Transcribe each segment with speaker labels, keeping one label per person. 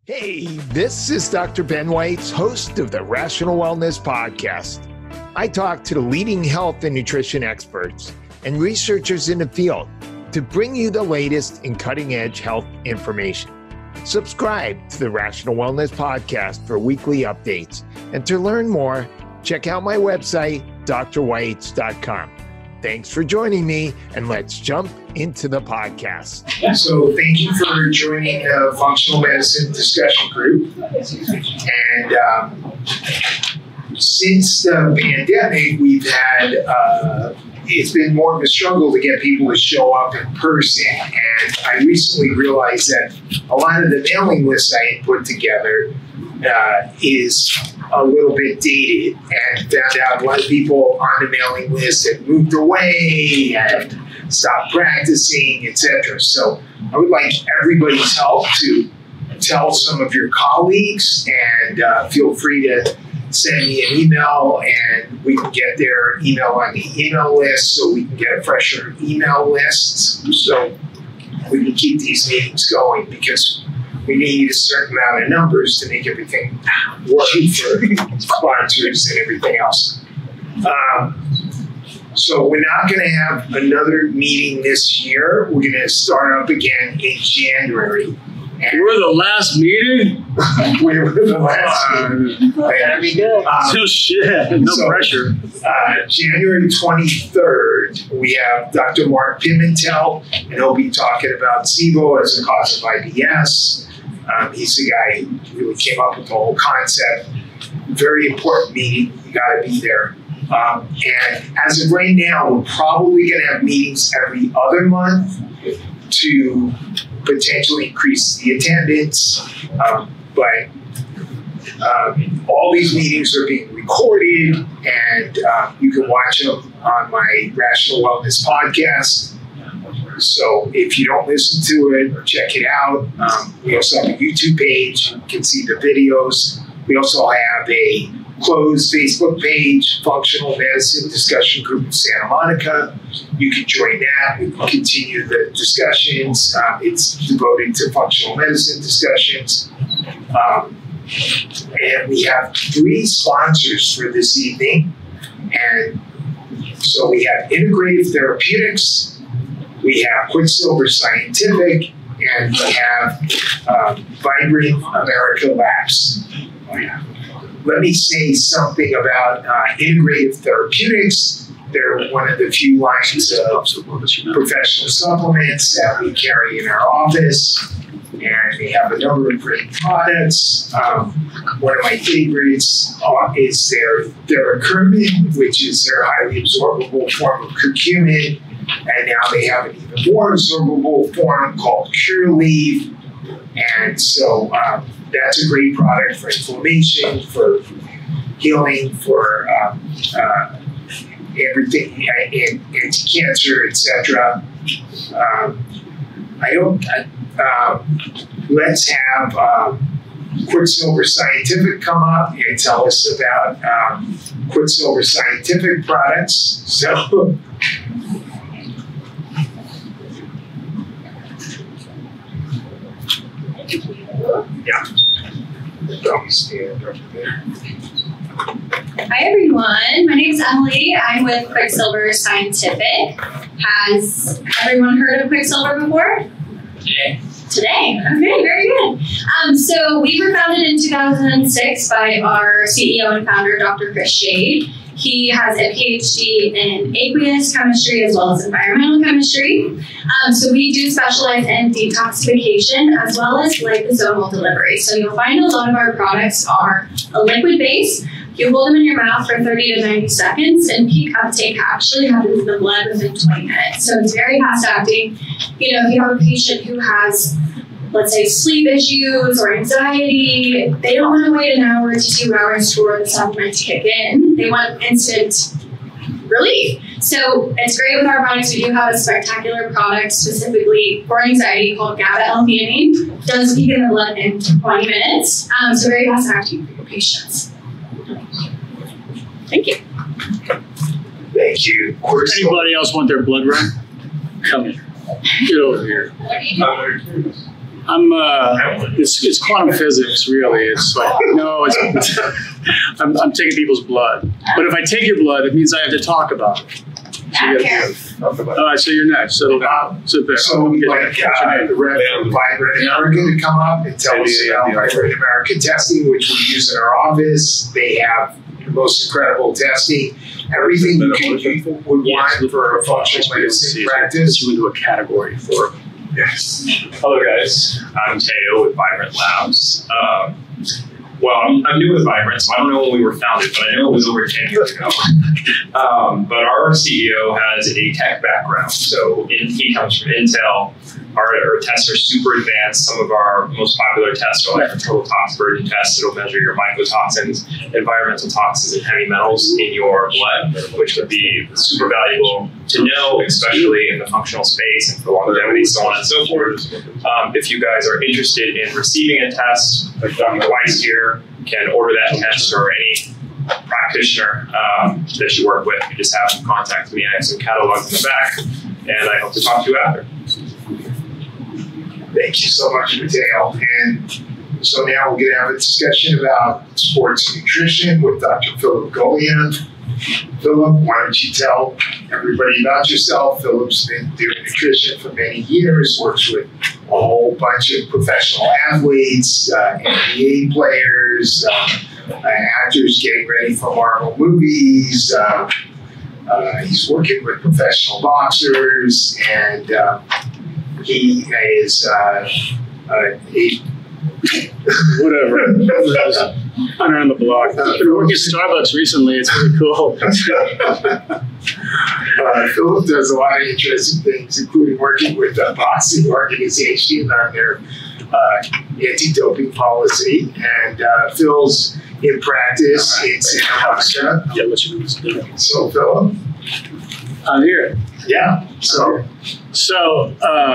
Speaker 1: Hey, this is Dr. Ben Weitz, host of the Rational Wellness Podcast. I talk to the leading health and nutrition experts and researchers in the field to bring you the latest in cutting-edge health information. Subscribe to the Rational Wellness Podcast for weekly updates. And to learn more, check out my website, drweitz.com. Thanks for joining me, and let's jump into the podcast.
Speaker 2: So thank you for joining the Functional Medicine Discussion Group. And since the pandemic, we've had, it's been more of a struggle to get people to show up in person. And I recently realized that a lot of the mailing lists I had put together is a little bit dated, and found out a lot of people on the mailing list had moved away and stopped practicing, etc. So I would like everybody's help to tell some of your colleagues, and feel free to send me an email, and we can get their email on the email list so we can get a fresher email list so we can keep these meetings going, because we need a certain amount of numbers to make everything work for sponsors and everything else. So we're not going to have another meeting this year. We're going to start up again in January. And
Speaker 3: we're the last meeting?
Speaker 2: We're the last meeting.
Speaker 3: That'd be good. No shit. No pressure.
Speaker 2: January 23rd, we have Dr. Mark Pimentel, and he'll be talking about SIBO as a cause of IBS. He's the guy who really came up with the whole concept. Very important meeting. You got to be there. And as of right now, we're probably going to have meetings every other month to potentially increase the attendance. But all these meetings are being recorded, and you can watch them on my Rational Wellness Podcast. So if you don't listen to it, check it out. We also have a YouTube page. You can see the videos. We also have a closed Facebook page, Functional Medicine Discussion Group in Santa Monica. You can join that. We can continue the discussions. It's devoted to functional medicine discussions. And we have 3 sponsors for this evening. And so we have Integrative Therapeutics, we have Quicksilver Scientific, and we have Vibrant America Labs. Let me say something about Integrative Therapeutics. They're one of the few lines of professional supplements that we carry in our office, and they have a number of great products. One of my favorites is their Theracurmin, which is their highly absorbable form of curcumin. And now they have an even more absorbable form called Cureleaf. And so that's a great product for inflammation, for healing, for everything, anti-cancer, etc. Let's have Quicksilver Scientific come up and tell us about Quicksilver Scientific products. So. Yeah. Stand over there.
Speaker 4: Hi everyone, my name is Emily. I'm with Quicksilver Scientific. Has everyone heard of Quicksilver before? Today. Okay, very good. So we were founded in 2006 by our CEO and founder, Dr. Chris Shade. He has a PhD in aqueous chemistry as well as environmental chemistry. So we do specialize in detoxification as well as liposomal delivery. So you'll find a lot of our products are a liquid base. You hold them in your mouth for 30 to 90 seconds, and peak uptake actually happens in the blood within 20 minutes. So it's very fast acting. You know, if you have a patient who has, let's say, sleep issues or anxiety, they don't want to wait an hour to 2 hours for the supplement to kick in. They want instant relief. So it's great with our products. We do have a spectacular product specifically for anxiety called GABA-L-theanine. Does peak in the blood in 20 minutes. So very fast acting for your patients. Thank you.
Speaker 2: Thank you.
Speaker 3: Anybody else want their blood run? Come here. Get over here. It's quantum physics, really. It's like, no, I'm taking people's blood. But if I take your blood, it means I have to talk about it. So all right, so you're next. Sit down. Sit there.
Speaker 2: So we'd like the rep from Vibrant America to come up and tell us about Vibrant America testing, which we use in our office. They have the most incredible testing. Everything you would want for a functional medicine practice.
Speaker 3: You into a category for.
Speaker 2: Yes.
Speaker 5: Hello guys, I'm Teo with Vibrant Labs. Well, I'm new with Vibrant, so I don't know when we were founded, but I know it was over 10 years ago. But our CEO has a tech background, so he comes from Intel. Our tests are super advanced. Some of our most popular tests are like a total tox burden test. It'll measure your mycotoxins, environmental toxins, and heavy metals in your blood, which would be super valuable to know, especially in the functional space and for longevity, so on and so forth. If you guys are interested in receiving a test, like Dr. Weitz here can order that test, or any practitioner that you work with. You just have to contact me. I have some catalogs in the back, and I hope to talk to you after.
Speaker 2: Thank you so much, Mateo. And so now we're going to have a discussion about sports and nutrition with Dr. Philip Goglia. Philip, why don't you tell everybody about yourself? Philip's been doing nutrition for many years, works with a whole bunch of professional athletes, NBA players, actors getting ready for Marvel movies. He's working with professional boxers, and he is
Speaker 3: whatever. Around the block. I've been working at Starbucks recently. It's really cool.
Speaker 2: Philip does a lot of interesting things, including working with the boxing organization on their anti-doping policy. And Phil's in practice in Santa Monica.
Speaker 3: Yeah, what you do.
Speaker 2: So, Philip?
Speaker 3: I'm here.
Speaker 2: Yeah. So,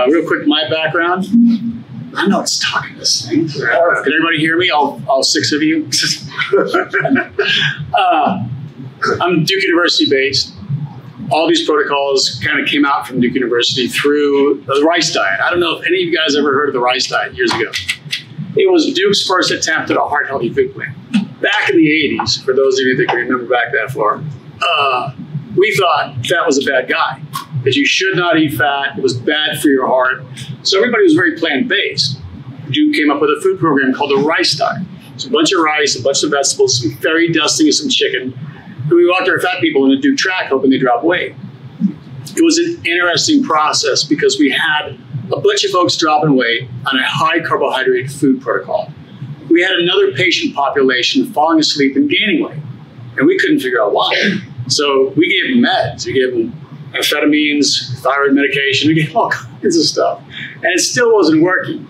Speaker 3: real quick, my background. I know it's talking this thing. Can everybody hear me? All six of you? I'm Duke University based. All these protocols kind of came out from Duke University through the rice diet. I don't know if any of you guys ever heard of the rice diet years ago. It was Duke's first attempt at a heart healthy food plan. Back in the 80s, for those of you that can remember back that far, we thought that was a bad guy, that you should not eat fat, it was bad for your heart. So everybody was very plant-based. Duke came up with a food program called the rice diet. It's a bunch of rice, a bunch of vegetables, some fairy dusting, and some chicken. And we walked our fat people in a Duke track hoping they drop weight. It was an interesting process because we had a bunch of folks dropping weight on a high carbohydrate food protocol. We had another patient population falling asleep and gaining weight, and we couldn't figure out why. So we gave them meds. We gave them amphetamines, thyroid medication. We gave them all kinds of stuff. And it still wasn't working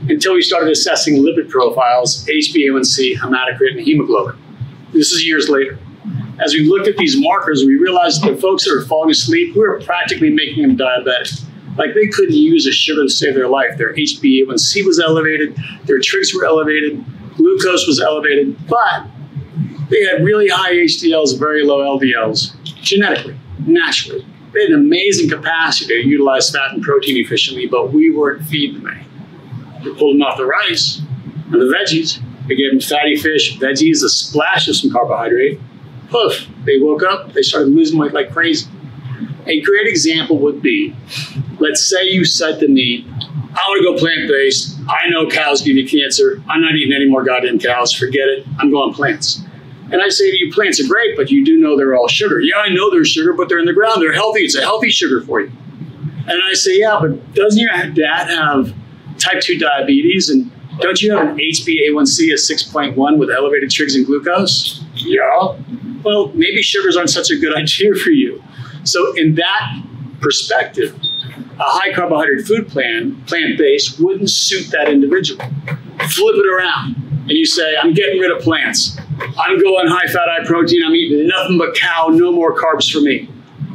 Speaker 3: until we started assessing lipid profiles, HbA1c, hematocrit, and hemoglobin. This is years later. As we looked at these markers, we realized that the folks that were falling asleep, we were practically making them diabetic. Like they couldn't use a sugar to save their life. Their HbA1c was elevated, their trigs were elevated, glucose was elevated, but they had really high HDLs, very low LDLs, genetically, naturally. They had an amazing capacity to utilize fat and protein efficiently, but we weren't feeding them any. We pulled them off the rice and the veggies. We gave them fatty fish, veggies, a splash of some carbohydrate. Poof, they woke up, they started losing weight like crazy. A great example would be, let's say you said to me, I want to go plant-based. I know cows give you cancer. I'm not eating any more goddamn cows. Forget it. I'm going plants. And I say to you, plants are great, but you do know they're all sugar. Yeah, I know they're sugar, but they're in the ground. They're healthy. It's a healthy sugar for you. And I say, yeah, but doesn't your dad have type 2 diabetes? And don't you have an HbA1c of 6.1 with elevated trigs and glucose? Yeah. Well, maybe sugars aren't such a good idea for you. So in that perspective, a high carbohydrate food plan, plant-based, wouldn't suit that individual. Flip it around and you say, I'm getting rid of plants. I'm going high fat, high protein. I'm eating nothing but cow, no more carbs for me.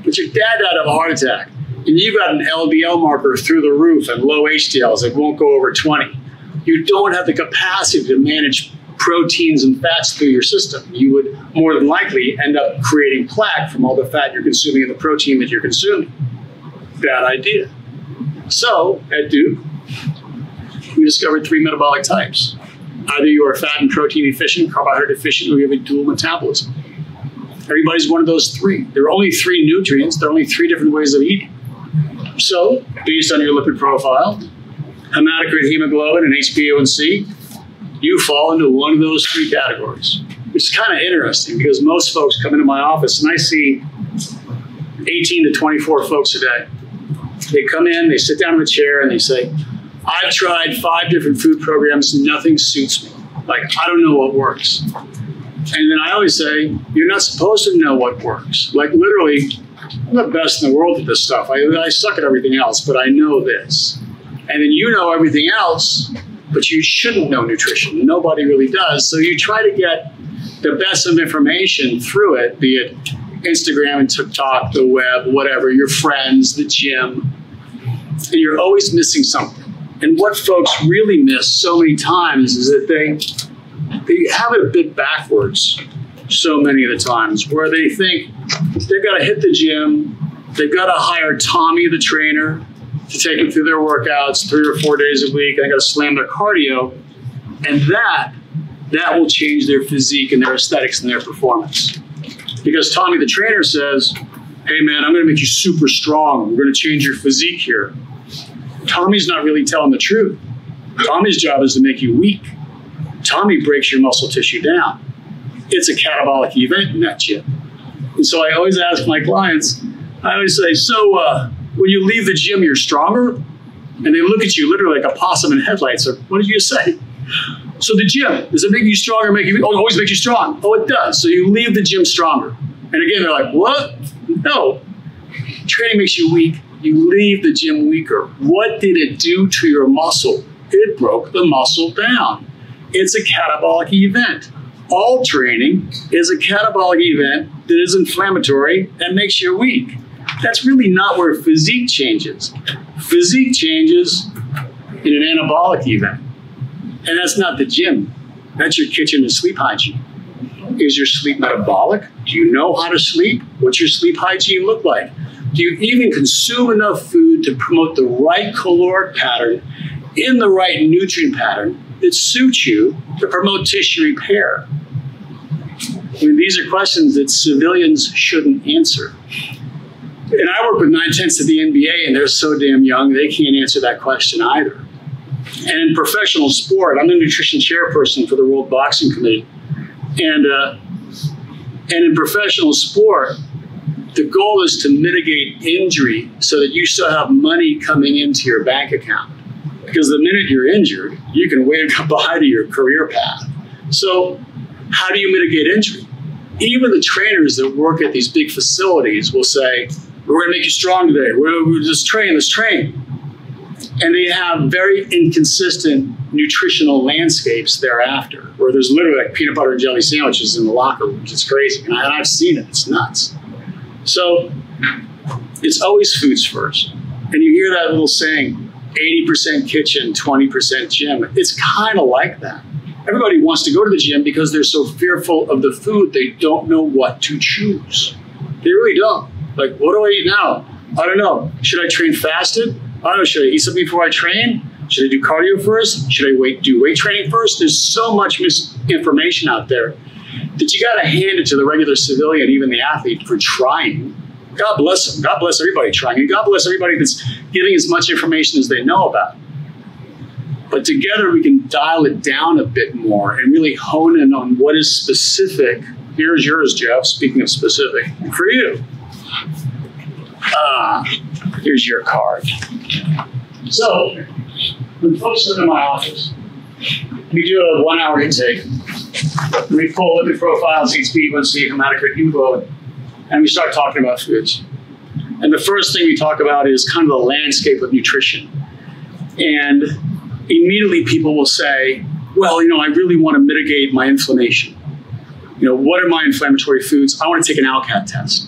Speaker 3: But your dad died of a heart attack and you've got an LDL marker through the roof and low HDLs that won't go over 20. You don't have the capacity to manage proteins and fats through your system. You would more than likely end up creating plaque from all the fat you're consuming and the protein that you're consuming. Bad idea. So at Duke, we discovered 3 metabolic types. Either you are fat and protein efficient, carbohydrate deficient, or you have a dual metabolism. Everybody's one of those 3. There are only 3 nutrients. There are only 3 different ways of eating. So, based on your lipid profile, hematocrit, hemoglobin, and HbA1c, you fall into one of those 3 categories. Which is kind of interesting because most folks come into my office and I see 18 to 24 folks a day. They come in, they sit down in the chair, and they say, I've tried 5 different food programs, nothing suits me. Like, I don't know what works. And then I always say, you're not supposed to know what works. Like, literally, I'm the best in the world at this stuff. I suck at everything else, but I know this. And then you know everything else, but you shouldn't know nutrition. Nobody really does. So you try to get the best of information through it, be it Instagram and TikTok, the web, whatever, your friends, the gym, and you're always missing something. And what folks really miss so many times is that they have it a bit backwards so many of the times, where they think they've got to hit the gym, they've got to hire Tommy the trainer to take them through their workouts 3 or 4 days a week, and they got to slam their cardio, and that will change their physique and their aesthetics and their performance. Because Tommy the trainer says, hey man, I'm going to make you super strong. We're going to change your physique here. Tommy's not really telling the truth. Tommy's job is to make you weak. Tommy breaks your muscle tissue down. It's a catabolic event in that gym. And so I always ask my clients, I always say, so when you leave the gym, you're stronger? And they look at you literally like a possum in headlights. Or, what did you say? So the gym, does it make you stronger? Oh, it always makes you strong. Oh, it does. So you leave the gym stronger. And again, they're like, what? No. Training makes you weak. You leave the gym weaker. What did it do to your muscle? It broke the muscle down. It's a catabolic event. All training is a catabolic event that is inflammatory and makes you weak. That's really not where physique changes. Physique changes in an anabolic event. And that's not the gym. That's your kitchen and sleep hygiene. Is your sleep metabolic? Do you know how to sleep? What's your sleep hygiene look like? Do you even consume enough food to promote the right caloric pattern in the right nutrient pattern that suits you to promote tissue repair? I mean, these are questions that civilians shouldn't answer. And I work with 9/10 of the NBA, and they're so damn young, they can't answer that question either. And in professional sport, I'm the nutrition chairperson for the World Boxing Committee. And in professional sport, the goal is to mitigate injury so that you still have money coming into your bank account. Because the minute you're injured, you can wave goodbye to your career path. So how do you mitigate injury? Even the trainers that work at these big facilities will say, we're going to make you strong today. We'll just train, let's train. And they have very inconsistent nutritional landscapes thereafter, where there's literally like peanut butter and jelly sandwiches in the locker rooms. It's crazy. And I've seen it. It's nuts. So it's always foods first. And you hear that little saying, 80% kitchen, 20% gym. It's kind of like that. Everybody wants to go to the gym because they're so fearful of the food, they don't know what to choose. They really don't. Like, what do I eat now? I don't know. Should I train fasted? I don't know. Should I eat something before I train? Should I do cardio first? Should I do weight training first? There's so much misinformation out there that you got to hand it to the regular civilian, even the athlete, for trying. God bless them. God bless everybody trying. And God bless everybody that's giving as much information as they know about. But together we can dial it down a bit more and really hone in on what is specific. Here's yours, Jeff, speaking of specific, for you. Here's your card. So, when folks come to my office, we do a 1-hour intake. We pull lipid profiles, HbA1c, hematocrit, hemoglobin, and we start talking about foods. And the first thing we talk about is kind of the landscape of nutrition. And immediately people will say, well, I really want to mitigate my inflammation. What are my inflammatory foods? I want to take an ALCAT test.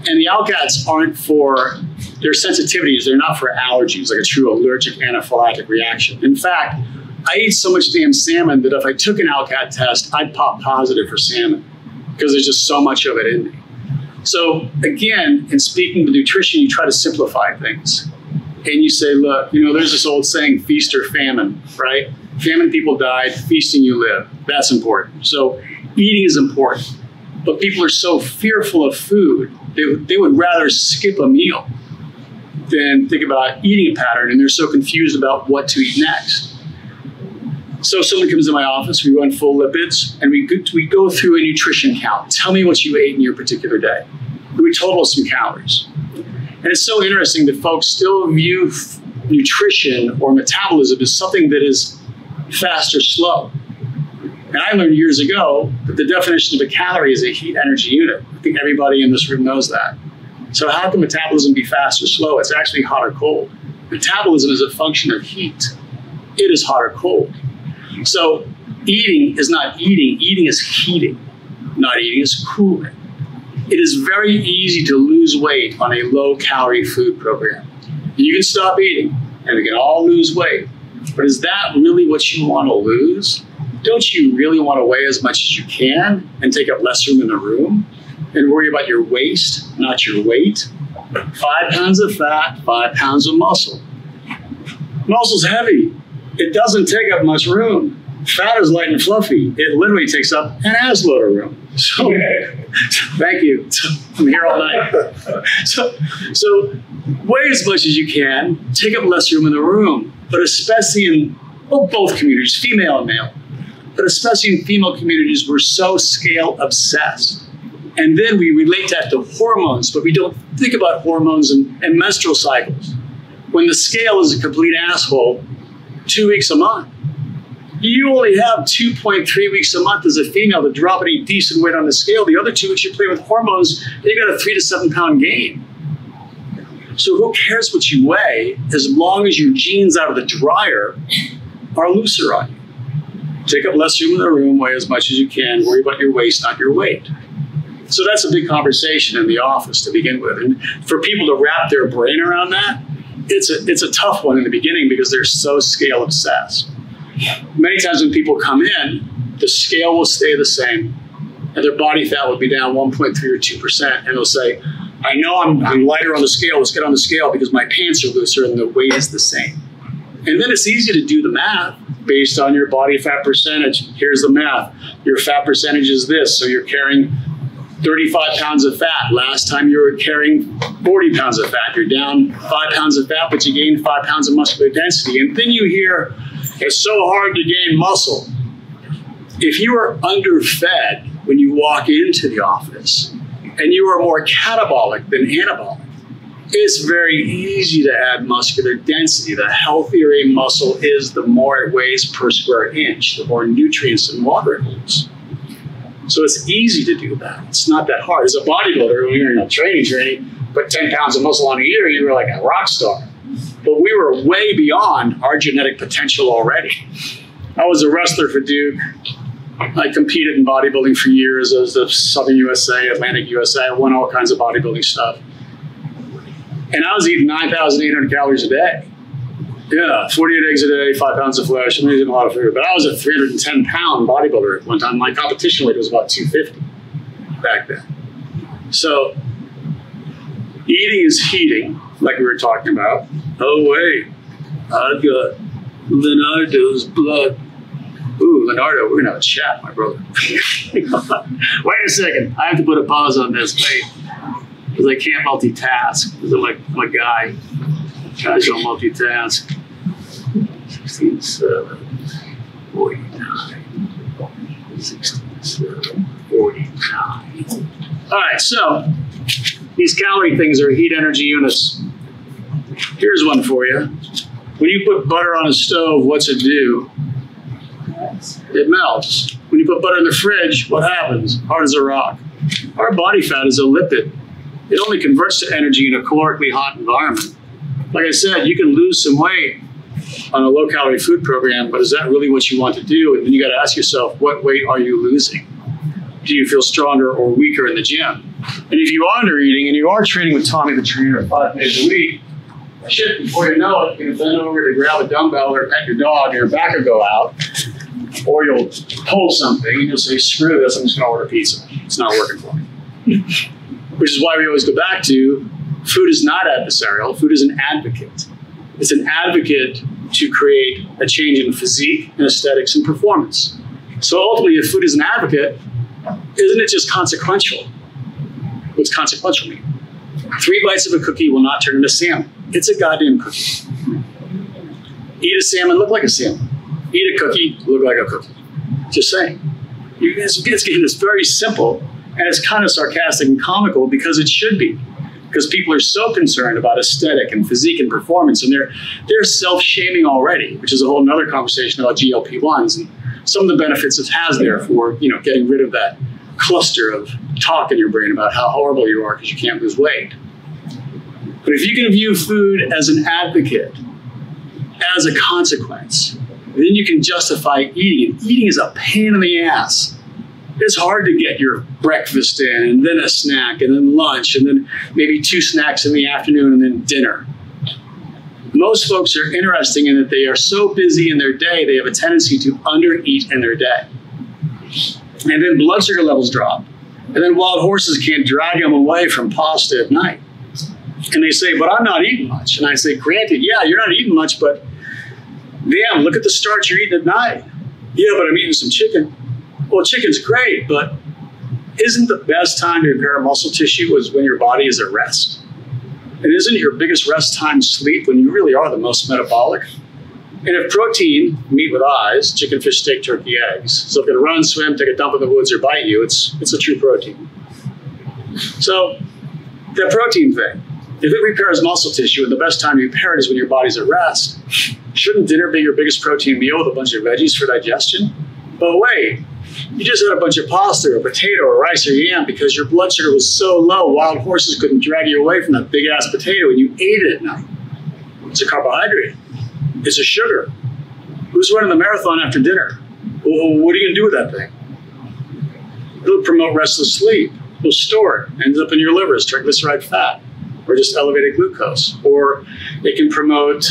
Speaker 3: And the ALCATs aren't for, they're sensitivities, they're not for allergies, like a true allergic anaphylactic reaction. In fact, I eat so much damn salmon that if I took an ALCAT test, I'd pop positive for salmon because there's just so much of it in me. So again, in speaking of nutrition, you try to simplify things. and you say, look, there's this old saying, feast or famine, right? Famine people died, feasting you live. That's important. So eating is important. But people are so fearful of food, they would rather skip a meal than think about eating pattern, and they're so confused about what to eat next. So someone comes to my office, we run full lipids, and we go through a nutrition count. Tell me what you ate in your particular day. We total some calories. And it's so interesting that folks still view nutrition or metabolism as something that is fast or slow. And I learned years ago that the definition of a calorie is a heat energy unit. I think everybody in this room knows that. So how can metabolism be fast or slow? It's actually hot or cold. Metabolism is a function of heat. It is hot or cold. So eating is not eating is heating. Not eating is cooling. It is very easy to lose weight on a low-calorie food program. You can stop eating, and we can all lose weight. But is that really what you want to lose? Don't you really want to weigh as much as you can and take up less room in the room and worry about your waist, not your weight? 5 pounds of fat, 5 pounds of muscle. Muscle's heavy. It doesn't take up much room. Fat is light and fluffy. It literally takes up an ass load of room. So, thank you. I'm here all night. So weigh as much as you can. Take up less room in the room. But especially in both communities, female and male. But especially in female communities, we're so scale obsessed. And then we relate that to hormones, but we don't think about hormones and menstrual cycles. When the scale is a complete asshole, 2 weeks a month. You only have 2.3 weeks a month as a female to drop any decent weight on the scale. The other 2 weeks you play with hormones, you got a 3 to 7 pound gain. So who cares what you weigh as long as your jeans out of the dryer are looser on you? Take up less room in the room, weigh as much as you can, worry about your waist, not your weight. So that's a big conversation in the office to begin with. And for people to wrap their brain around that, it's a tough one in the beginning because they're so scale obsessed. Many times when people come in, the scale will stay the same and their body fat will be down 1.3 or 2%. And they'll say, I know I'm lighter on the scale, let's get on the scale because my pants are looser and the weight is the same. And then it's easy to do the math based on your body fat percentage. Here's the math. Your fat percentage is this. So you're carrying 35 pounds of fat. Last time you were carrying 40 pounds of fat. You're down 5 pounds of fat, but you gained 5 pounds of muscular density. And then you hear, it's so hard to gain muscle. If you are underfed when you walk into the office and you are more catabolic than anabolic, it's very easy to add muscular density. The healthier a muscle is, the more it weighs per square inch, the more nutrients and water it holds. So it's easy to do that. It's not that hard. As a bodybuilder, when you're in a training journey, put 10 pounds of muscle on a year, you were like a rock star. But we were way beyond our genetic potential already. I was a wrestler for Duke. I competed in bodybuilding for years as the Southern USA, Atlantic USA. I won all kinds of bodybuilding stuff. And I was eating 9,800 calories a day. Yeah, 48 eggs a day, 5 pounds of flesh. I mean, I was eating a lot of food. But I was a 310-pound bodybuilder at one time. My competition weight was about 250 back then. So eating is heating, like we were talking about. Oh, wait, I've got Leonardo's blood. Ooh, Leonardo, we're going to have a chat, my brother. Wait a second. I have to put a pause on this. Wait. Because I can't multitask. Because I'm a guy. Guys don't multitask. 16, 7, 49. 16, 7, 49. All right, so these calorie things are heat energy units. Here's one for you. When you put butter on a stove, what's it do? It melts. When you put butter in the fridge, what happens? Hard as a rock. Our body fat is a lipid. It only converts to energy in a calorically hot environment. Like I said, you can lose some weight on a low-calorie food program, but is that really what you want to do? And then you got to ask yourself, what weight are you losing? Do you feel stronger or weaker in the gym? And if you are under eating and you are training with Tommy the trainer 5 days a week, shit, before you know it, you're going to bend over to grab a dumbbell or pet your dog and your back will go out. Or you'll pull something and you'll say, screw this, I'm just going to order pizza. It's not working for me. Which is why we always go back to food is not adversarial, food is an advocate. It's an advocate to create a change in physique and aesthetics and performance. So ultimately, if food is an advocate, isn't it just consequential? What's consequential mean? 3 bites of a cookie will not turn into salmon. It's a goddamn cookie. Eat a salmon, look like a salmon. Eat a cookie, look like a cookie. Just saying. It's very simple, and it's kind of sarcastic and comical because it should be. Because people are so concerned about aesthetic and physique and performance, and they're self-shaming already, which is a whole other conversation about GLP-1s and some of the benefits it has there for getting rid of that cluster of talk in your brain about how horrible you are because you can't lose weight. But if you can view food as an advocate, as a consequence, then you can justify eating. And eating is a pain in the ass. It's hard to get your breakfast in, and then a snack, and then lunch, and then maybe 2 snacks in the afternoon, and then dinner. Most folks are interesting in that they are so busy in their day, they have a tendency to undereat in their day. And then blood sugar levels drop. And then wild horses can't drag them away from pasta at night. And they say, but I'm not eating much. And I say, granted, yeah, you're not eating much, but damn, look at the starch you're eating at night. Yeah, but I'm eating some chicken. Well, chicken's great, but isn't the best time to repair muscle tissue is when your body is at rest? And isn't your biggest rest time sleep when you really are the most metabolic? And if protein, meat with eyes, chicken, fish, steak, turkey, eggs, so if it run, swim, take a dump in the woods, or bite you, it's a true protein. So that protein thing, if it repairs muscle tissue and the best time to repair it is when your body's at rest, shouldn't dinner be your biggest protein meal with a bunch of veggies for digestion? But wait, you just had a bunch of pasta or potato or rice or yam because your blood sugar was so low, wild horses couldn't drag you away from that big-ass potato and you ate it at night. It's a carbohydrate. It's a sugar. Who's running the marathon after dinner? Well, what are you going to do with that thing? It'll promote restless sleep. It'll store it. Ends up in your liver as triglyceride fat or just elevated glucose. Or it can promote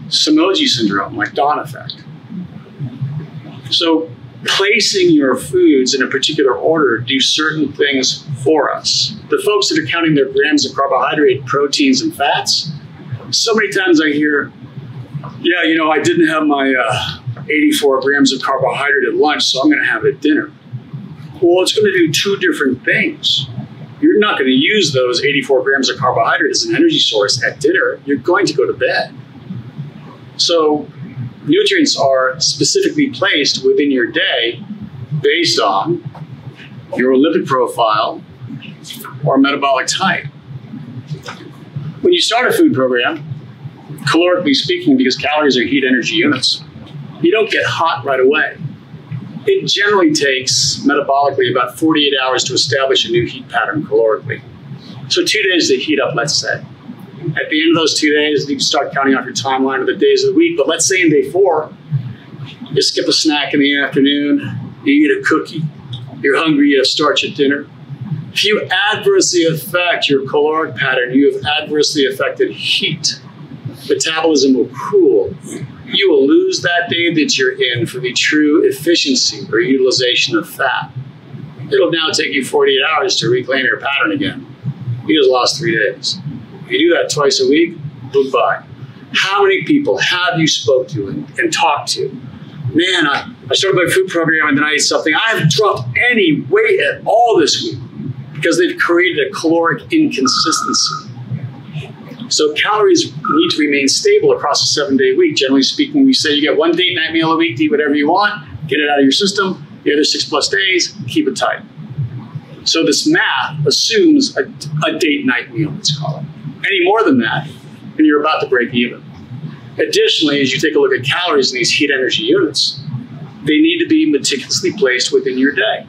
Speaker 3: Somogy syndrome, like dawn effect. So placing your foods in a particular order do certain things for us. The folks that are counting their grams of carbohydrate, proteins, and fats, so many times I hear, yeah, I didn't have my 84 grams of carbohydrate at lunch, so I'm going to have it at dinner. Well, it's going to do 2 different things. You're not going to use those 84 grams of carbohydrate as an energy source at dinner. You're going to go to bed. So nutrients are specifically placed within your day based on your lipid profile or metabolic type. When you start a food program, calorically speaking, because calories are heat energy units, you don't get hot right away. It generally takes metabolically about 48 hours to establish a new heat pattern calorically. So 2 days to heat up, let's say. At the end of those 2 days, you can start counting off your timeline of the days of the week. But let's say in day 4, you skip a snack in the afternoon, you eat a cookie, you're hungry, you have starch at dinner. If you adversely affect your caloric pattern, you have adversely affected heat. Metabolism will cool. You will lose that day that you're in for the true efficiency or utilization of fat. It'll now take you 48 hours to reclaim your pattern again. You just lost 3 days. If you do that twice a week, goodbye. How many people have you spoke to and talked to? Man, I started my food program and then I ate something. I haven't dropped any weight at all this week because they've created a caloric inconsistency. So calories need to remain stable across a 7-day week. Generally speaking, we say you get 1 date night meal a week to eat whatever you want, get it out of your system. The other 6+ days, keep it tight. So this math assumes a date night meal, let's call it. Any more than that, and you're about to break even. Additionally, as you take a look at calories in these heat energy units, they need to be meticulously placed within your day.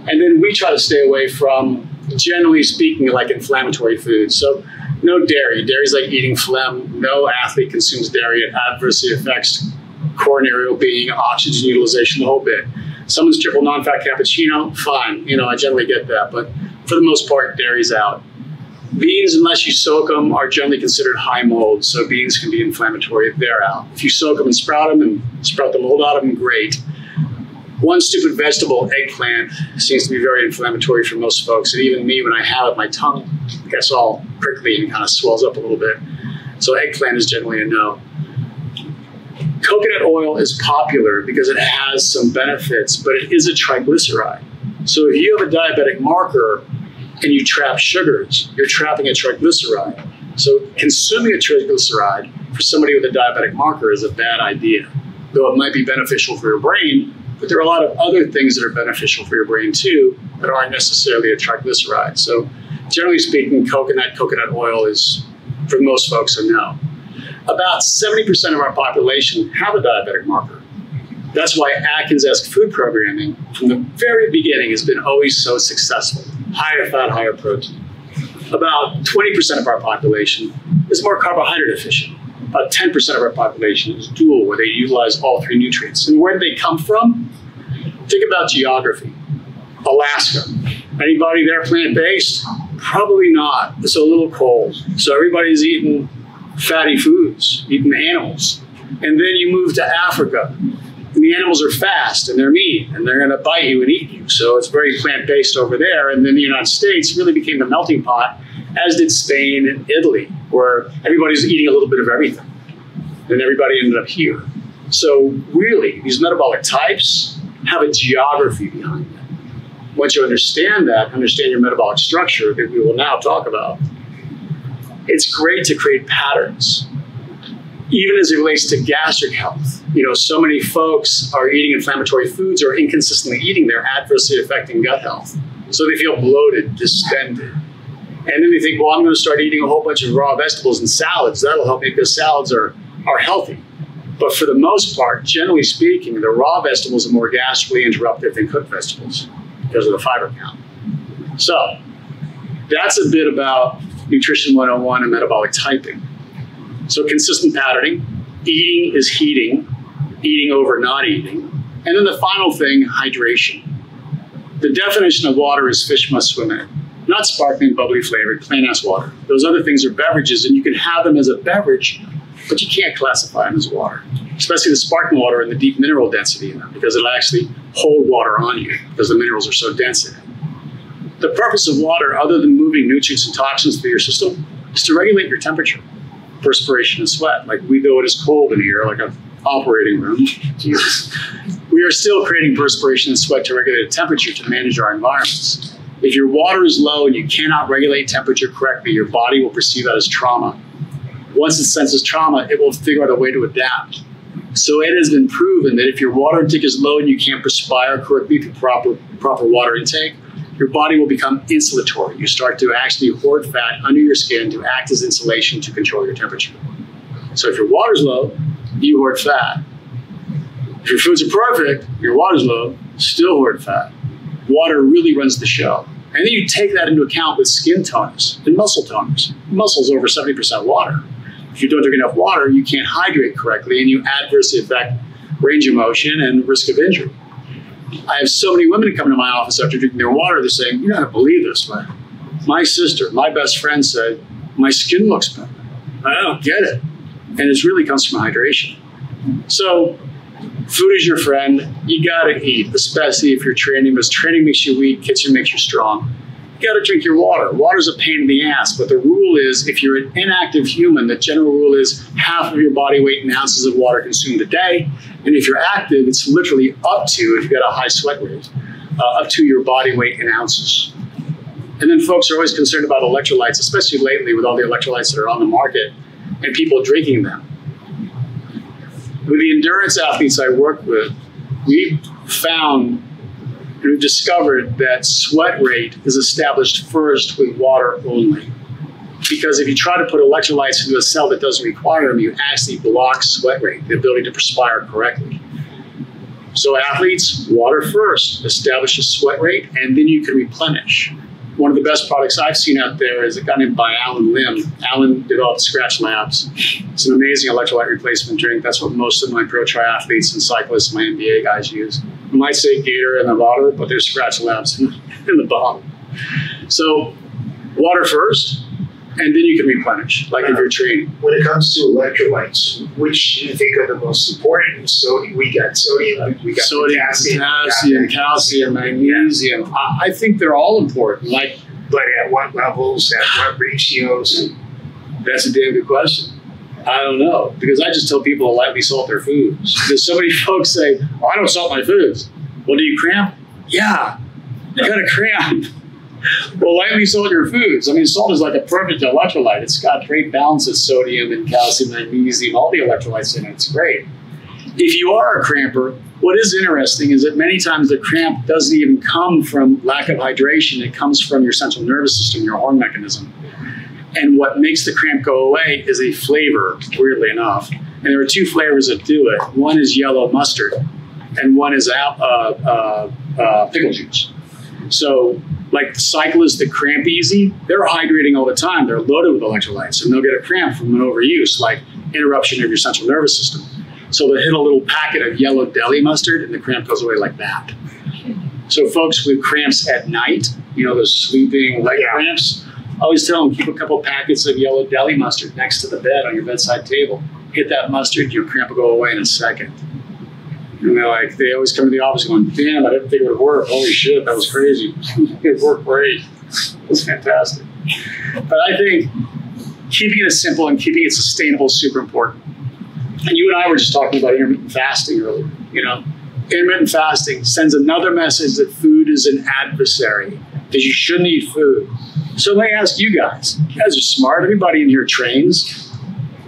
Speaker 3: And then we try to stay away from, generally speaking, like inflammatory foods. So no dairy. Dairy's like eating phlegm. No athlete consumes dairy. It adversely affects coronary well-being, oxygen utilization, the whole bit. Someone's triple non-fat cappuccino, fine. I generally get that. But for the most part, dairy's out. Beans, unless you soak them, are generally considered high mold. So beans can be inflammatory. They're out. If you soak them and sprout the mold out of them, great. One stupid vegetable, eggplant, seems to be very inflammatory for most folks. And even me, when I have it, my tongue gets all prickly and kind of swells up a little bit. So eggplant is generally a no. Coconut oil is popular because it has some benefits, but it is a triglyceride. So if you have a diabetic marker and you trap sugars, you're trapping a triglyceride. So consuming a triglyceride for somebody with a diabetic marker is a bad idea, though it might be beneficial for your brain, but there are a lot of other things that are beneficial for your brain too that aren't necessarily a triglyceride. So generally speaking, coconut oil is, for most folks, a no. About 70% of our population have a diabetic marker. That's why Atkins-esque food programming from the very beginning has been always so successful. Higher fat, higher protein. About 20% of our population is more carbohydrate efficient. About 10% of our population is dual, where they utilize all three nutrients. And where do they come from? Think about geography. Alaska. Anybody there plant-based? Probably not. It's a little cold. So everybody's eating fatty foods, eating animals. And then you move to Africa. And the animals are fast and they're mean and they're going to bite you and eat you. So it's very plant-based over there. And then the United States really became the melting pot, as did Spain and Italy, where everybody's eating a little bit of everything. And everybody ended up here. So really, these metabolic types have a geography behind them. Once you understand that, understand your metabolic structure that we will now talk about, it's great to create patterns. Even as it relates to gastric health, so many folks are eating inflammatory foods or inconsistently eating, they're adversely affecting gut health. So they feel bloated, distended. And then they think, well, I'm going to start eating a whole bunch of raw vegetables and salads. That'll help me because salads are healthy. But for the most part, generally speaking, the raw vegetables are more gastrically interruptive than cooked vegetables because of the fiber count. So that's a bit about Nutrition 101 and metabolic typing. So consistent patterning, eating is heating, eating over not eating. And then the final thing, hydration. The definition of water is fish must swim in it. Not sparkling, bubbly flavored, plain ass water. Those other things are beverages and you can have them as a beverage, but you can't classify them as water. Especially the sparkling water and the deep mineral density in them because it'll actually hold water on you because the minerals are so dense in it. The purpose of water, other than moving nutrients and toxins through your system, is to regulate your temperature. Perspiration and sweat. Like we know it is cold in here, like an operating room. Jesus. We are still creating perspiration and sweat to regulate the temperature to manage our environments. If your water is low and you cannot regulate temperature correctly, your body will perceive that as trauma. Once it senses trauma, it will figure out a way to adapt. So it has been proven that if your water intake is low and you can't perspire correctly through proper water intake, your body will become insulatory. You start to actually hoard fat under your skin to act as insulation to control your temperature. So if your water's low, you hoard fat. If your foods are perfect, your water's low, still hoard fat. Water really runs the show. And then you take that into account with skin toners and muscle toners. Muscle's over 70% water. If you don't drink enough water, you can't hydrate correctly and you adversely affect range of motion and risk of injury. I have so many women come to my office after drinking their water, they're saying, you're not gonna believe this, man. My sister, my best friend said, my skin looks better. I don't get it. And it really comes from hydration. So food is your friend. You gotta eat, especially if you're training, because training makes you weak, kitchen makes you strong. You gotta drink your water. Water's a pain in the ass, but the rule is if you're an inactive human, the general rule is half of your body weight in ounces of water consumed a day. And if you're active, it's literally up to, if you've got a high sweat rate, up to your body weight in ounces. And then folks are always concerned about electrolytes, especially lately with all the electrolytes that are on the market and people drinking them. With the endurance athletes I work with, we've found, we've discovered that sweat rate is established first with water only. Because if you try to put electrolytes into a cell that doesn't require them, you actually block sweat rate, the ability to perspire correctly. So athletes, water first, establish a sweat rate, and then you can replenish. One of the best products I've seen out there is a guy named by Alan Lim. Alan developed Scratch Labs. It's an amazing electrolyte replacement drink. That's what most of my pro triathletes and cyclists, my NBA guys use. I might say Gator in the water, but there's Scratch Labs in the bottom. So water first, and then you can replenish, like if you're training.
Speaker 2: When it comes to electrolytes, which do you think are the most important? So we got sodium, we got
Speaker 3: potassium, calcium, magnesium. Yeah. I think they're all important. But
Speaker 2: at what levels, at what ratios?
Speaker 3: That's a damn good question. I don't know, because I just tell people to lightly salt their foods. Because so many folks say, oh, I don't salt my foods. Well, do you cramp? Yeah, I got a cramp. Well, lightly salt your foods. I mean, salt is like a perfect electrolyte. It's got great balance of sodium and calcium, magnesium, all the electrolytes in it. It's great. If you are a cramper, what is interesting is that many times the cramp doesn't even come from lack of hydration. It comes from your central nervous system, your horn mechanism. And what makes the cramp go away is a flavor, weirdly enough. And there are two flavors that do it. One is yellow mustard, and one is pickle juice. So, like the cyclists that cramp easy, they're hydrating all the time. They're loaded with electrolytes, and they'll get a cramp from an overuse, like interruption of your central nervous system. So they'll hit a little packet of yellow deli mustard, and the cramp goes away like that. So folks with cramps at night, those sleeping leg cramps, I always tell them, keep a couple packets of yellow deli mustard next to the bed on your bedside table. Hit that mustard, your cramp will go away in a second. And they always come to the office going, damn, I didn't think it would work. Holy shit, that was crazy. It worked great. It was fantastic. But I think keeping it simple and keeping it sustainable is super important. And you and I were just talking about intermittent fasting earlier. Intermittent fasting sends another message that food is an adversary, that you shouldn't eat food. So let me ask you guys. You guys are smart. Everybody in here trains.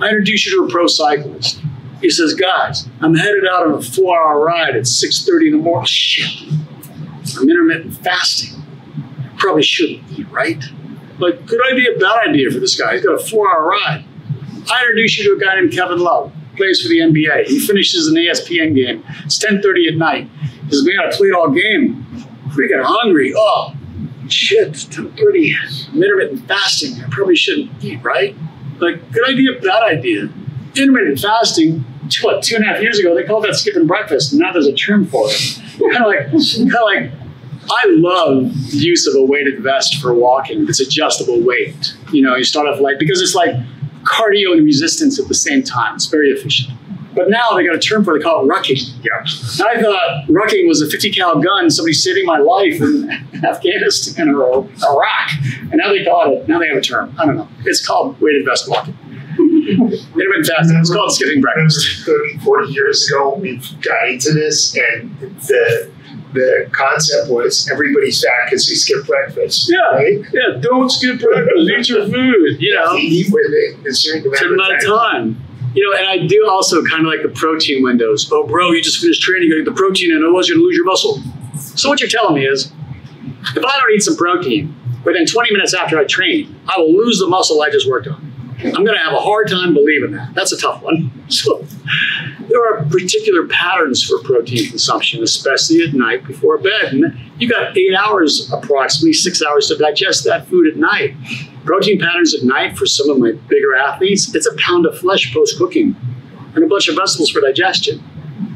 Speaker 3: I introduce you to a pro cyclist. He says, guys, I'm headed out on a 4-hour ride at 6:30 in the morning. Shit, I'm intermittent fasting. Probably shouldn't eat, right? Like, good idea, bad idea for this guy. He's got a 4-hour ride. I introduce you to a guy named Kevin Love. Plays for the NBA. He finishes an ESPN game. It's 10:30 at night. He says, man, I played all game. Freaking hungry. Oh, shit, it's 10:30. I'm intermittent fasting. I probably shouldn't eat, right? Like, good idea, bad idea. Intermittent fasting, 2.5 years ago, they called that skipping breakfast, and now there's a term for it. Kind of like, I love the use of a weighted vest for walking. It's adjustable weight. You start off because it's like cardio and resistance at the same time. It's very efficient. But now they got a term for it. They call it rucking. Yeah. And I thought rucking was a 50 cal gun, somebody saving my life in Afghanistan or Iraq. And now they have a term. I don't know. It's called weighted vest walking. Intermittent fasting. It's called skipping breakfast.
Speaker 2: 30, 40 years ago, we've got into this, and the concept was everybody's fat because they skip breakfast.
Speaker 3: Yeah,
Speaker 2: right?
Speaker 3: Yeah. Don't skip breakfast. Eat your food.
Speaker 2: Eat with it a certain amount of time.
Speaker 3: And I do also kind of like the protein windows. Oh, bro, you just finished training. You got to get the protein in. Otherwise, you're going to lose your muscle. So what you're telling me is, if I don't eat some protein within 20 minutes after I train, I will lose the muscle I just worked on. I'm going to have a hard time believing that. That's a tough one. So there are particular patterns for protein consumption, especially at night before bed. And you got 8 hours, approximately 6 hours to digest that food at night. Protein patterns at night for some of my bigger athletes, it's a pound of flesh post-cooking and a bunch of vegetables for digestion.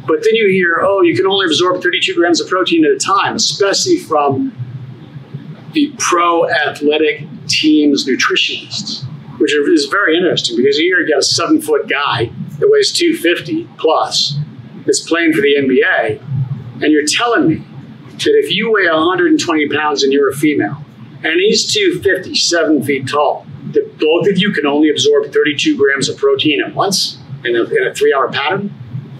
Speaker 3: But then you hear, oh, you can only absorb 32 grams of protein at a time, especially from the pro-athletic team's nutritionists, which is very interesting because here you got a 7-foot guy that weighs 250 plus that's playing for the NBA, and you're telling me that if you weigh 120 pounds and you're a female, and he's 250, 7 feet tall, that both of you can only absorb 32 grams of protein at once in a 3-hour pattern?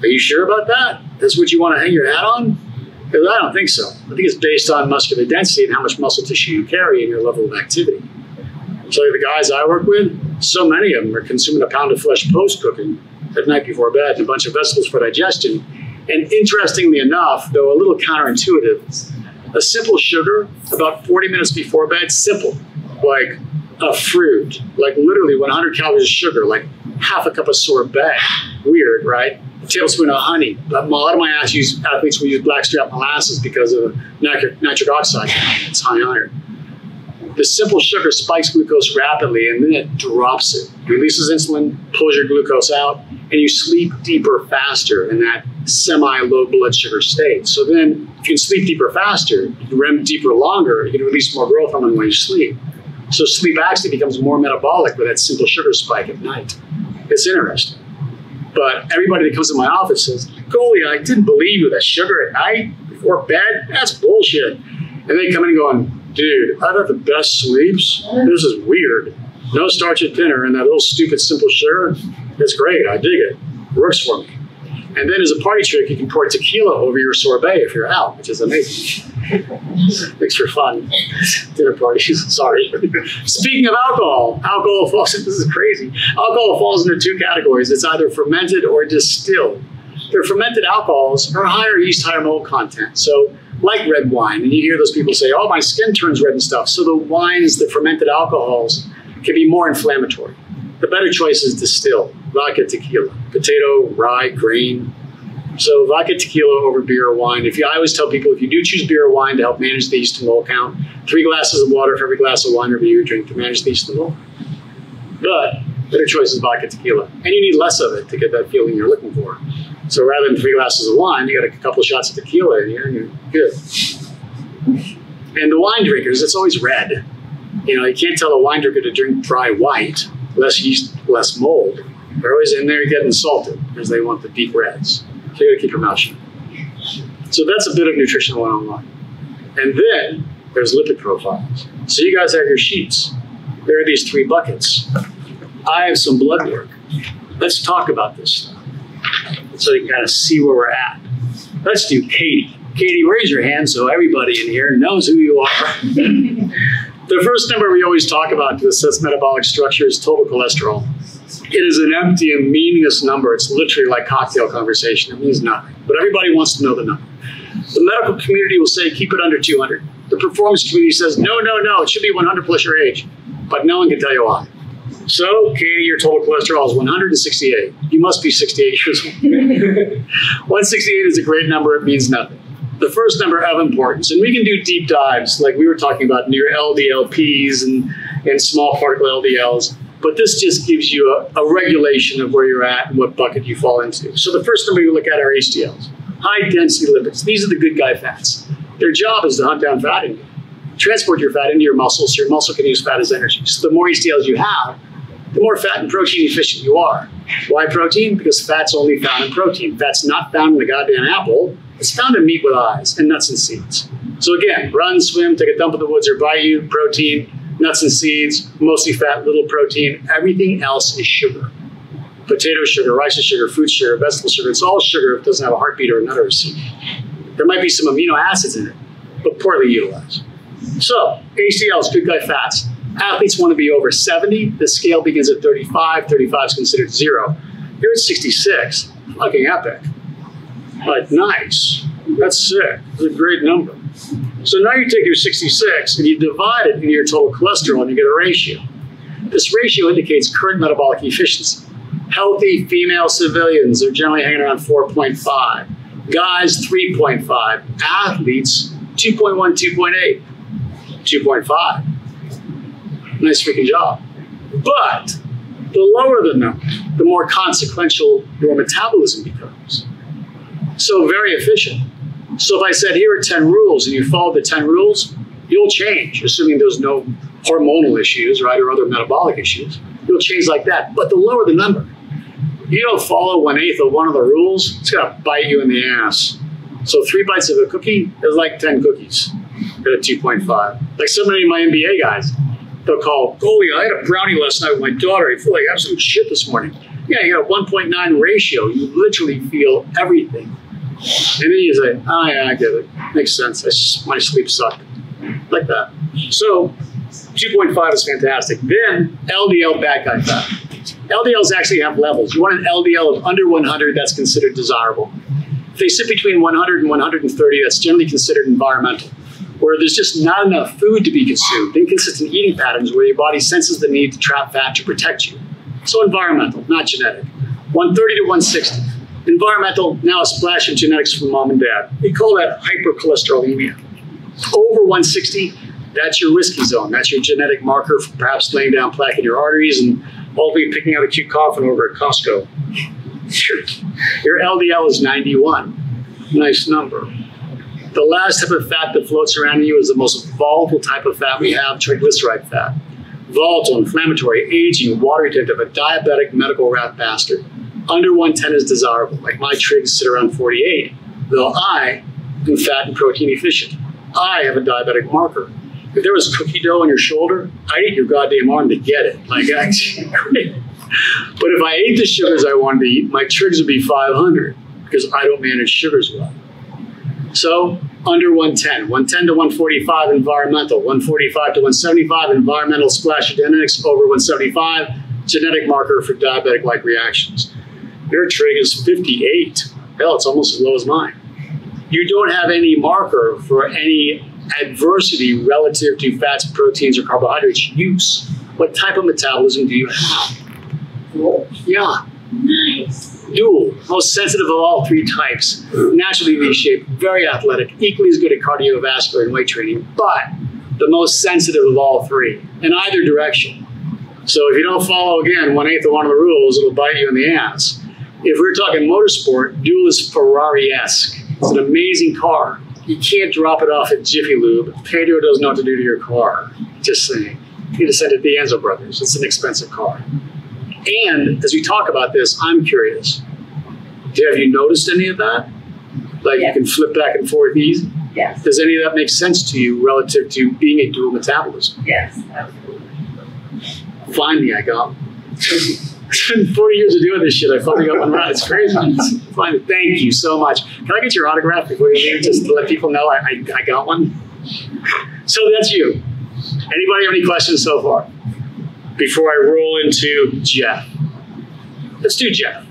Speaker 3: Are you sure about that? That's what you want to hang your hat on? Because I don't think so. I think it's based on muscular density and how much muscle tissue you carry and your level of activity. So the guys I work with, so many of them are consuming a pound of flesh post-cooking at night before bed and a bunch of vegetables for digestion. And interestingly enough, though a little counterintuitive, a simple sugar about 40 minutes before bed, simple, like a fruit, like literally 100 calories of sugar, like half a cup of sorbet. Weird, right? A tablespoon of honey. A lot of my athletes will use blackstrap molasses because of nitric oxide. It's high iron. The simple sugar spikes glucose rapidly, and then it drops it. Releases insulin, pulls your glucose out, and you sleep deeper faster in that semi-low blood sugar state. So then, if you can sleep deeper faster, you can REM deeper longer, you can release more growth hormone when you sleep. So sleep actually becomes more metabolic with that simple sugar spike at night. It's interesting. But everybody that comes to my office says, Goglia, I didn't believe you, that sugar at night before bed, that's bullshit. And they come in going, dude, I've had the best sleeps. This is weird. No starch at dinner and that little stupid simple sugar. It's great. I dig it. Works for me. And then as a party trick, you can pour tequila over your sorbet if you're out, which is amazing. Makes for fun dinner parties. Sorry. Speaking of alcohol falls, this is crazy. Alcohol falls into two categories. It's either fermented or distilled. Their fermented alcohols are higher yeast, higher malt content. So like red wine, and you hear those people say, oh, my skin turns red and stuff. So the wines, the fermented alcohols can be more inflammatory. The better choice is distilled. Vodka, tequila, potato, rye, grain. So vodka, tequila over beer or wine. I always tell people, if you do choose beer or wine to help manage the yeast and mold count, 3 glasses of water for every glass of wine or beer you drink to manage the yeast and mold. But better choice is vodka, tequila. And you need less of it to get that feeling you're looking for. So rather than 3 glasses of wine, you got a couple of shots of tequila in here and you're good. And the wine drinkers, it's always red. You can't tell a wine drinker to drink dry white, less yeast, less mold. They're always in there getting salted because they want the deep reds. So you gotta keep your mouth shut. So that's a bit of nutrition 101. And then there's lipid profiles. So you guys have your sheets. There are these 3 buckets. I have some blood work. Let's talk about this stuff so you can kind of see where we're at. Let's do Katie. Katie, raise your hand so everybody in here knows who you are. The first number we always talk about to assess metabolic structure is total cholesterol. It is an empty and meaningless number. It's literally like cocktail conversation. It means nothing. But everybody wants to know the number. The medical community will say, keep it under 200. The performance community says, no, it should be 100 plus your age. But no one can tell you why. So, Katie, your total cholesterol is 168. You must be 68 years old. 168 is a great number. It means nothing. The first number of importance, and we can do deep dives like we were talking about near LDLPs and small particle LDLs, but this just gives you a regulation of where you're at and what bucket you fall into. So the first number you look at are HDLs, high density lipids. These are the good guy fats. Their job is to hunt down fat in you, transport your fat into your muscles so your muscle can use fat as energy. So the more HDLs you have, the more fat and protein efficient you are. Why protein? Because fat's only found in protein. Fat's not found in the goddamn apple. It's found in meat with eyes and nuts and seeds. So again, run, swim, take a dump in the woods or bayou, protein, nuts and seeds, mostly fat, little protein. Everything else is sugar. Potato sugar, rice sugar, fruit sugar, vegetable sugar. It's all sugar if it doesn't have a heartbeat or a nut or a seed. There might be some amino acids in it, but poorly utilized. So HDLs, good guy fats. Athletes want to be over 70. The scale begins at 35. 35 is considered 0. You're at 66. Fucking epic. Like, nice. That's sick. That's a great number. So now you take your 66 and you divide it into your total cholesterol and you get a ratio. This ratio indicates current metabolic efficiency. Healthy female civilians are generally hanging around 4.5. Guys, 3.5. Athletes, 2.1, 2.8. 2.5. Nice freaking job. But the lower the number, the more consequential your metabolism becomes. So very efficient. So if I said, here are 10 rules, and you follow the 10 rules, you'll change, assuming there's no hormonal issues, right, or other metabolic issues. You'll change like that. But the lower the number, you don't follow 1/8 of one of the rules, it's going to bite you in the ass. So 3 bites of a cookie is like 10 cookies at a 2.5. Like so many of my NBA guys, they'll call, Goglia, I had a brownie last night with my daughter. I feel like absolute shit this morning. Yeah, you got a 1.9 ratio. You literally feel everything. And then you say, oh yeah, I get it. Makes sense. My sleep sucked. Like that. So 2.5 is fantastic. Then LDL, bad guy fat. LDLs actually have levels. You want an LDL of under 100, that's considered desirable. If they sit between 100 and 130, that's generally considered environmental, where there's just not enough food to be consumed. Inconsistent eating patterns where your body senses the need to trap fat to protect you. So environmental, not genetic. 130 to 160. Environmental, now a splash of genetics from mom and dad. We call that hypercholesterolemia. Over 160, that's your risky zone. That's your genetic marker for perhaps laying down plaque in your arteries and hopefully picking out a cute coffin over at Costco. Your LDL is 91. Nice number. The last type of fat that floats around in you is the most volatile type of fat we have, triglyceride fat. Volatile, inflammatory, aging, water retentive, a diabetic medical rat bastard. Under 110 is desirable. Like my trigs sit around 48, though I am fat and protein efficient. I have a diabetic marker. If there was cookie dough on your shoulder, I'd eat your goddamn arm to get it. Like, actually, But if I ate the sugars I wanted to eat, my trigs would be 500 because I don't manage sugars well. So under 110, 110 to 145 environmental, 145 to 175 environmental splashogenics, over 175 genetic marker for diabetic-like reactions. Your trig is 58. Hell, it's almost as low as mine. You don't have any marker for any adversity relative to fats, proteins, or carbohydrates use. What type of metabolism do you have? Yeah.
Speaker 4: Nice.
Speaker 3: Dual, most sensitive of all three types, naturally V-shaped, very athletic, equally as good at cardiovascular and weight training, but the most sensitive of all three in either direction. So if you don't follow, again, 1/8 of one of the rules, it'll bite you in the ass. If we're talking motorsport, Dual is Ferrari-esque. It's an amazing car. You can't drop it off at Jiffy Lube. Pedro doesn't know what to do to your car. Just saying. You need to send it to the Enzo Brothers. It's an expensive car. And as we talk about this, I'm curious. Have you noticed any of that? Like you can flip back and forth easy?
Speaker 6: Yes.
Speaker 3: Does any of that make sense to you relative to being a dual metabolism?
Speaker 6: Yes, absolutely.
Speaker 3: Finally, I got one. It's been 40 years of doing this shit. I finally got one right. It's crazy. Finally, thank you so much. Can I get your autograph before you leave, just to let people know I got one? So that's you. Anybody have any questions so far? Before I roll into Jeff. Let's do Jeff.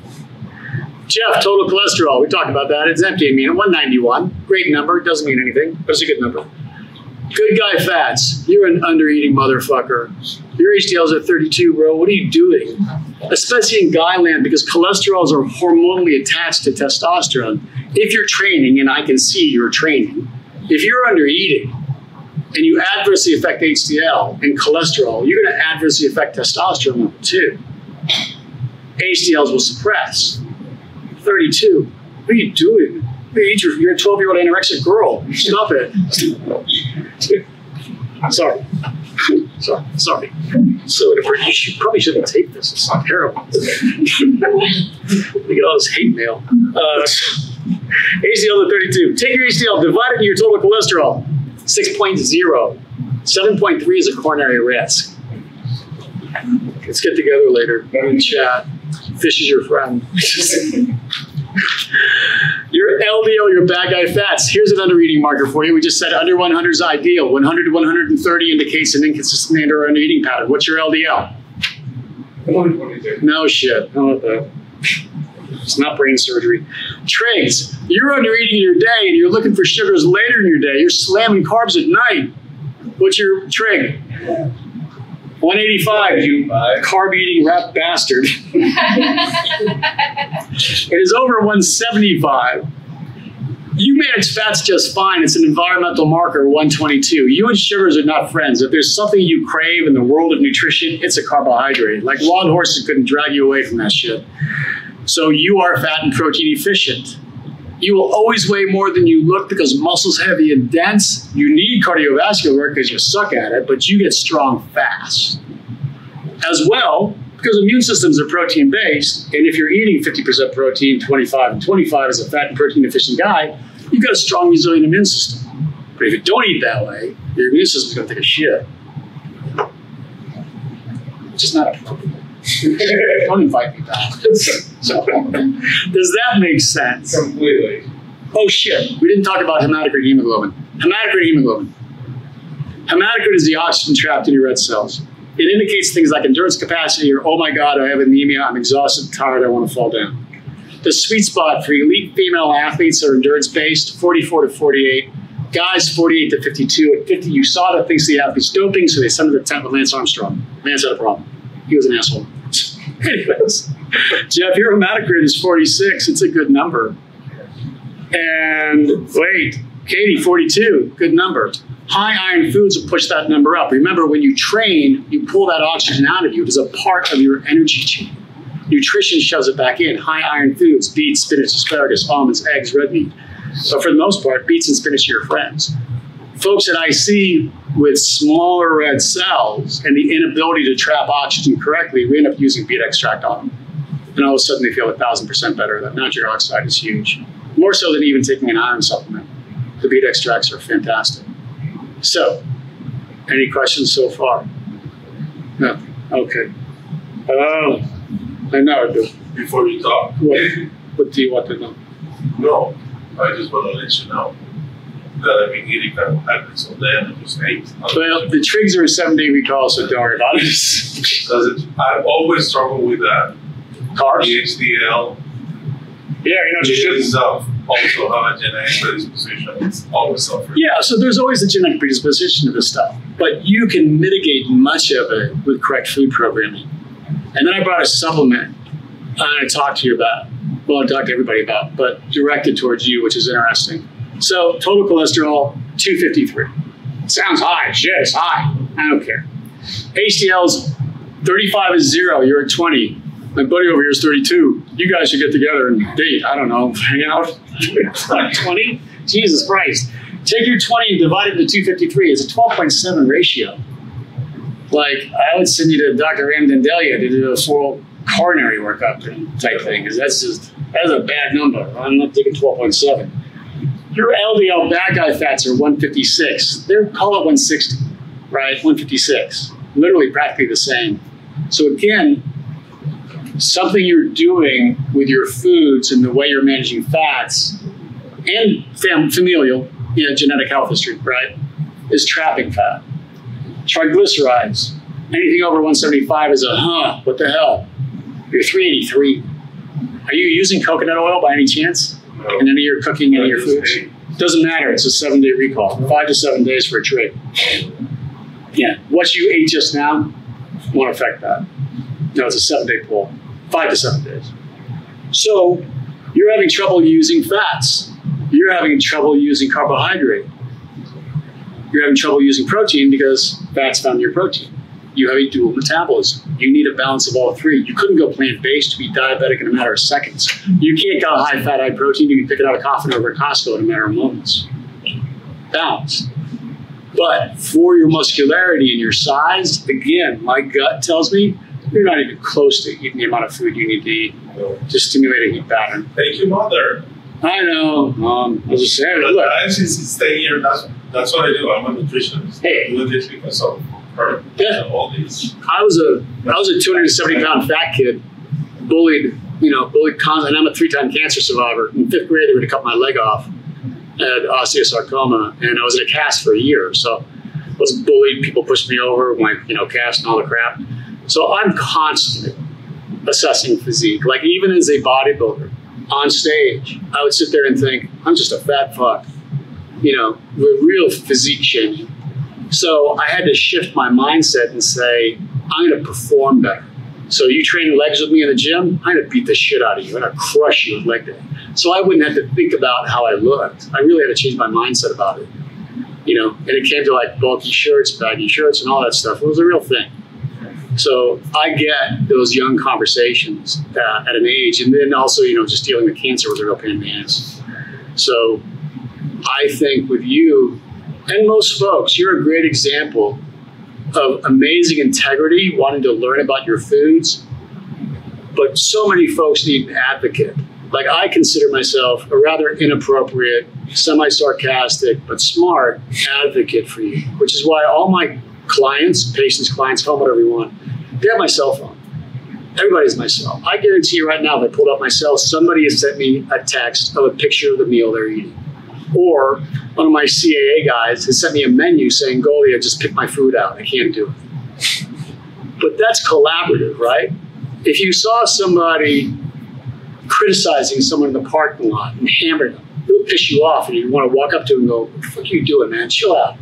Speaker 3: Jeff, total cholesterol. We talked about that. It's empty amino, 191. Great number. Doesn't mean anything, but it's a good number. Good guy fats. You're an under-eating motherfucker. Your HDLs are 32, bro. What are you doing? Especially in guy land, because cholesterols are hormonally attached to testosterone. If you're training, and I can see you're training, if you're under-eating, and you adversely affect HDL and cholesterol, you're going to adversely affect testosterone level too. HDLs will suppress. 32. What are you doing? You're a 12-year-old anorexic girl. Stop it. Sorry. Sorry. So you probably shouldn't take this. It's not terrible. We get all this hate mail. HDL to 32. Take your HDL, divide it into your total cholesterol. 6.0. 7.3 is a coronary risk. Let's get together later and chat. Fish is your friend. Your LDL, your bad guy fats. Here's an under-eating marker for you. We just said under 100 is ideal. 100 to 130 indicates an inconsistent and or under-eating pattern. What's your LDL?
Speaker 5: 122.
Speaker 3: No shit. How about that? It's not brain surgery. Trigs. You're under-eating in your day and you're looking for sugars later in your day. You're slamming carbs at night. What's your trig? 185, you carb-eating rat bastard. It is over 175. You manage fats just fine. It's an environmental marker, 122. You and sugars are not friends. If there's something you crave in the world of nutrition, it's a carbohydrate. Like wild horses couldn't drag you away from that shit. So you are fat and protein efficient. You will always weigh more than you look because muscle's heavy and dense. You need cardiovascular work because you suck at it, but you get strong fast. As well, because immune systems are protein-based, and if you're eating 50% protein, 25 and 25 as a fat and protein efficient guy, you've got a strong, resilient immune system. But if you don't eat that way, your immune system's gonna take a shit. Which is not appropriate. Don't invite me back. So, does that make sense?
Speaker 5: Completely.
Speaker 3: Oh shit, we didn't talk about hematocrit hemoglobin. Hematocrit hemoglobin. Hematocrit is the oxygen trapped in your red cells. It indicates things like endurance capacity or, oh my God, I have anemia, I'm exhausted, tired, I want to fall down. The sweet spot for elite female athletes that are endurance-based, 44 to 48. Guys, 48 to 52. At 50, you saw that thinks the athlete's doping, so they sent him to the tent with Lance Armstrong. Lance had a problem. He was an asshole. Anyways, Jeff, your hematocrit is 46. It's a good number. And wait, Katie, 42. Good number. High iron foods will push that number up. Remember, when you train, you pull that oxygen out of you. It is a part of your energy chain. Nutrition shoves it back in. High iron foods, beets, spinach, asparagus, almonds, eggs, red meat. But for the most part, beets and spinach are your friends. Folks that I see with smaller red cells and the inability to trap oxygen correctly, we end up using beet extract on them. And all of a sudden they feel 1,000% better. That nitric oxide is huge. More so than even taking an iron supplement. The beet extracts are fantastic. So, any questions so far? No. Okay. Oh, I know I do.
Speaker 6: Before you talk.
Speaker 3: What do you want to know?
Speaker 6: No, I just want to let you know that I've been eating carbohydrates all day and I just ate.
Speaker 3: Well, the trigs are a 7-day recall, so don't worry about it.
Speaker 6: Because I've always struggled with that.
Speaker 3: Carbs?
Speaker 6: The HDL.
Speaker 3: Yeah, you should.
Speaker 6: Also have a genetic predisposition. It's always suffering.
Speaker 3: Yeah, so there's always a genetic predisposition to this stuff. But you can mitigate much of it with correct food programming. And then I brought a supplement I talked to you about. Well, I talked to everybody about, but directed towards you, which is interesting. So total cholesterol, 253. Sounds high. Shit, it's high. I don't care. HDL's 35 is 0. You're at 20. My buddy over here is 32. You guys should get together and date. I don't know, hang out. 20? Jesus Christ. Take your 20 and divide it into 253. It's a 12.7 ratio. Like, I would send you to Dr. Ramdandelia to do a full coronary workup type thing, because that's a bad number. I'm not taking 12.7. Your LDL bad guy fats are 156. They're call it 160, right? 156. Literally practically the same. So again, something you're doing with your foods and the way you're managing fats and familial, genetic health history, right, is trapping fat. Triglycerides, anything over 175 is what the hell? You're 383. Are you using coconut oil by any chance?
Speaker 6: No.
Speaker 3: In any of your cooking, any of your foods? Doesn't matter. It's a 7-day recall. 5 to 7 days for a trig. Yeah. What you ate just now won't affect that. No, it's a 7-day pull. 5 to 7 days. So you're having trouble using fats. You're having trouble using carbohydrate. You're having trouble using protein because fats found in your protein. You have a dual metabolism. You need a balance of all three. You couldn't go plant-based to be diabetic in a matter of seconds. You can't go high-fat, high-protein to be picking out a coffin over at Costco in a matter of moments. Balanced. But for your muscularity and your size, again, my gut tells me you're not even close to eating the amount of food you need to eat to stimulate a heat pattern.
Speaker 6: Thank you, Mother.
Speaker 3: I know. I was just saying. Look,
Speaker 6: I actually stay here. That's what I do. I'm a nutritionist.
Speaker 3: Hey.
Speaker 6: I do this because of her.
Speaker 3: Yeah.
Speaker 6: All these.
Speaker 3: I was a 270-pound fat kid, bullied constantly. And I'm a 3-time cancer survivor. In 5th grade, they were to cut my leg off. I had osteosarcoma, and I was in a cast for a year. So I was bullied. People pushed me over, my cast and all the crap. So I'm constantly assessing physique. Like even as a bodybuilder on stage, I would sit there and think, I'm just a fat fuck. With real physique shaming. So I had to shift my mindset and say, I'm going to perform better. So you train legs with me in the gym, I'm going to beat the shit out of you. I'm going to crush you with leg day. So I wouldn't have to think about how I looked. I really had to change my mindset about it. And it came to like bulky shirts, baggy shirts, and all that stuff. It was a real thing. So I get those young conversations at an age, and then also, just dealing with cancer was a real pain in the ass. So I think with you and most folks, you're a great example of amazing integrity, wanting to learn about your foods. But so many folks need an advocate. Like I consider myself a rather inappropriate, semi-sarcastic, but smart advocate for you, which is why all my clients, patients, clients, call them whatever you want, they have my cell phone. Everybody has my cell. I guarantee you right now, if I pulled up my cell, somebody has sent me a text of a picture of the meal they're eating. Or one of my CAA guys has sent me a menu saying, Goglia, just pick my food out. I can't do it. But that's collaborative, right? If you saw somebody criticizing someone in the parking lot and hammering them, it would piss you off and you want to walk up to them and go, what the fuck are you doing, man? Chill out.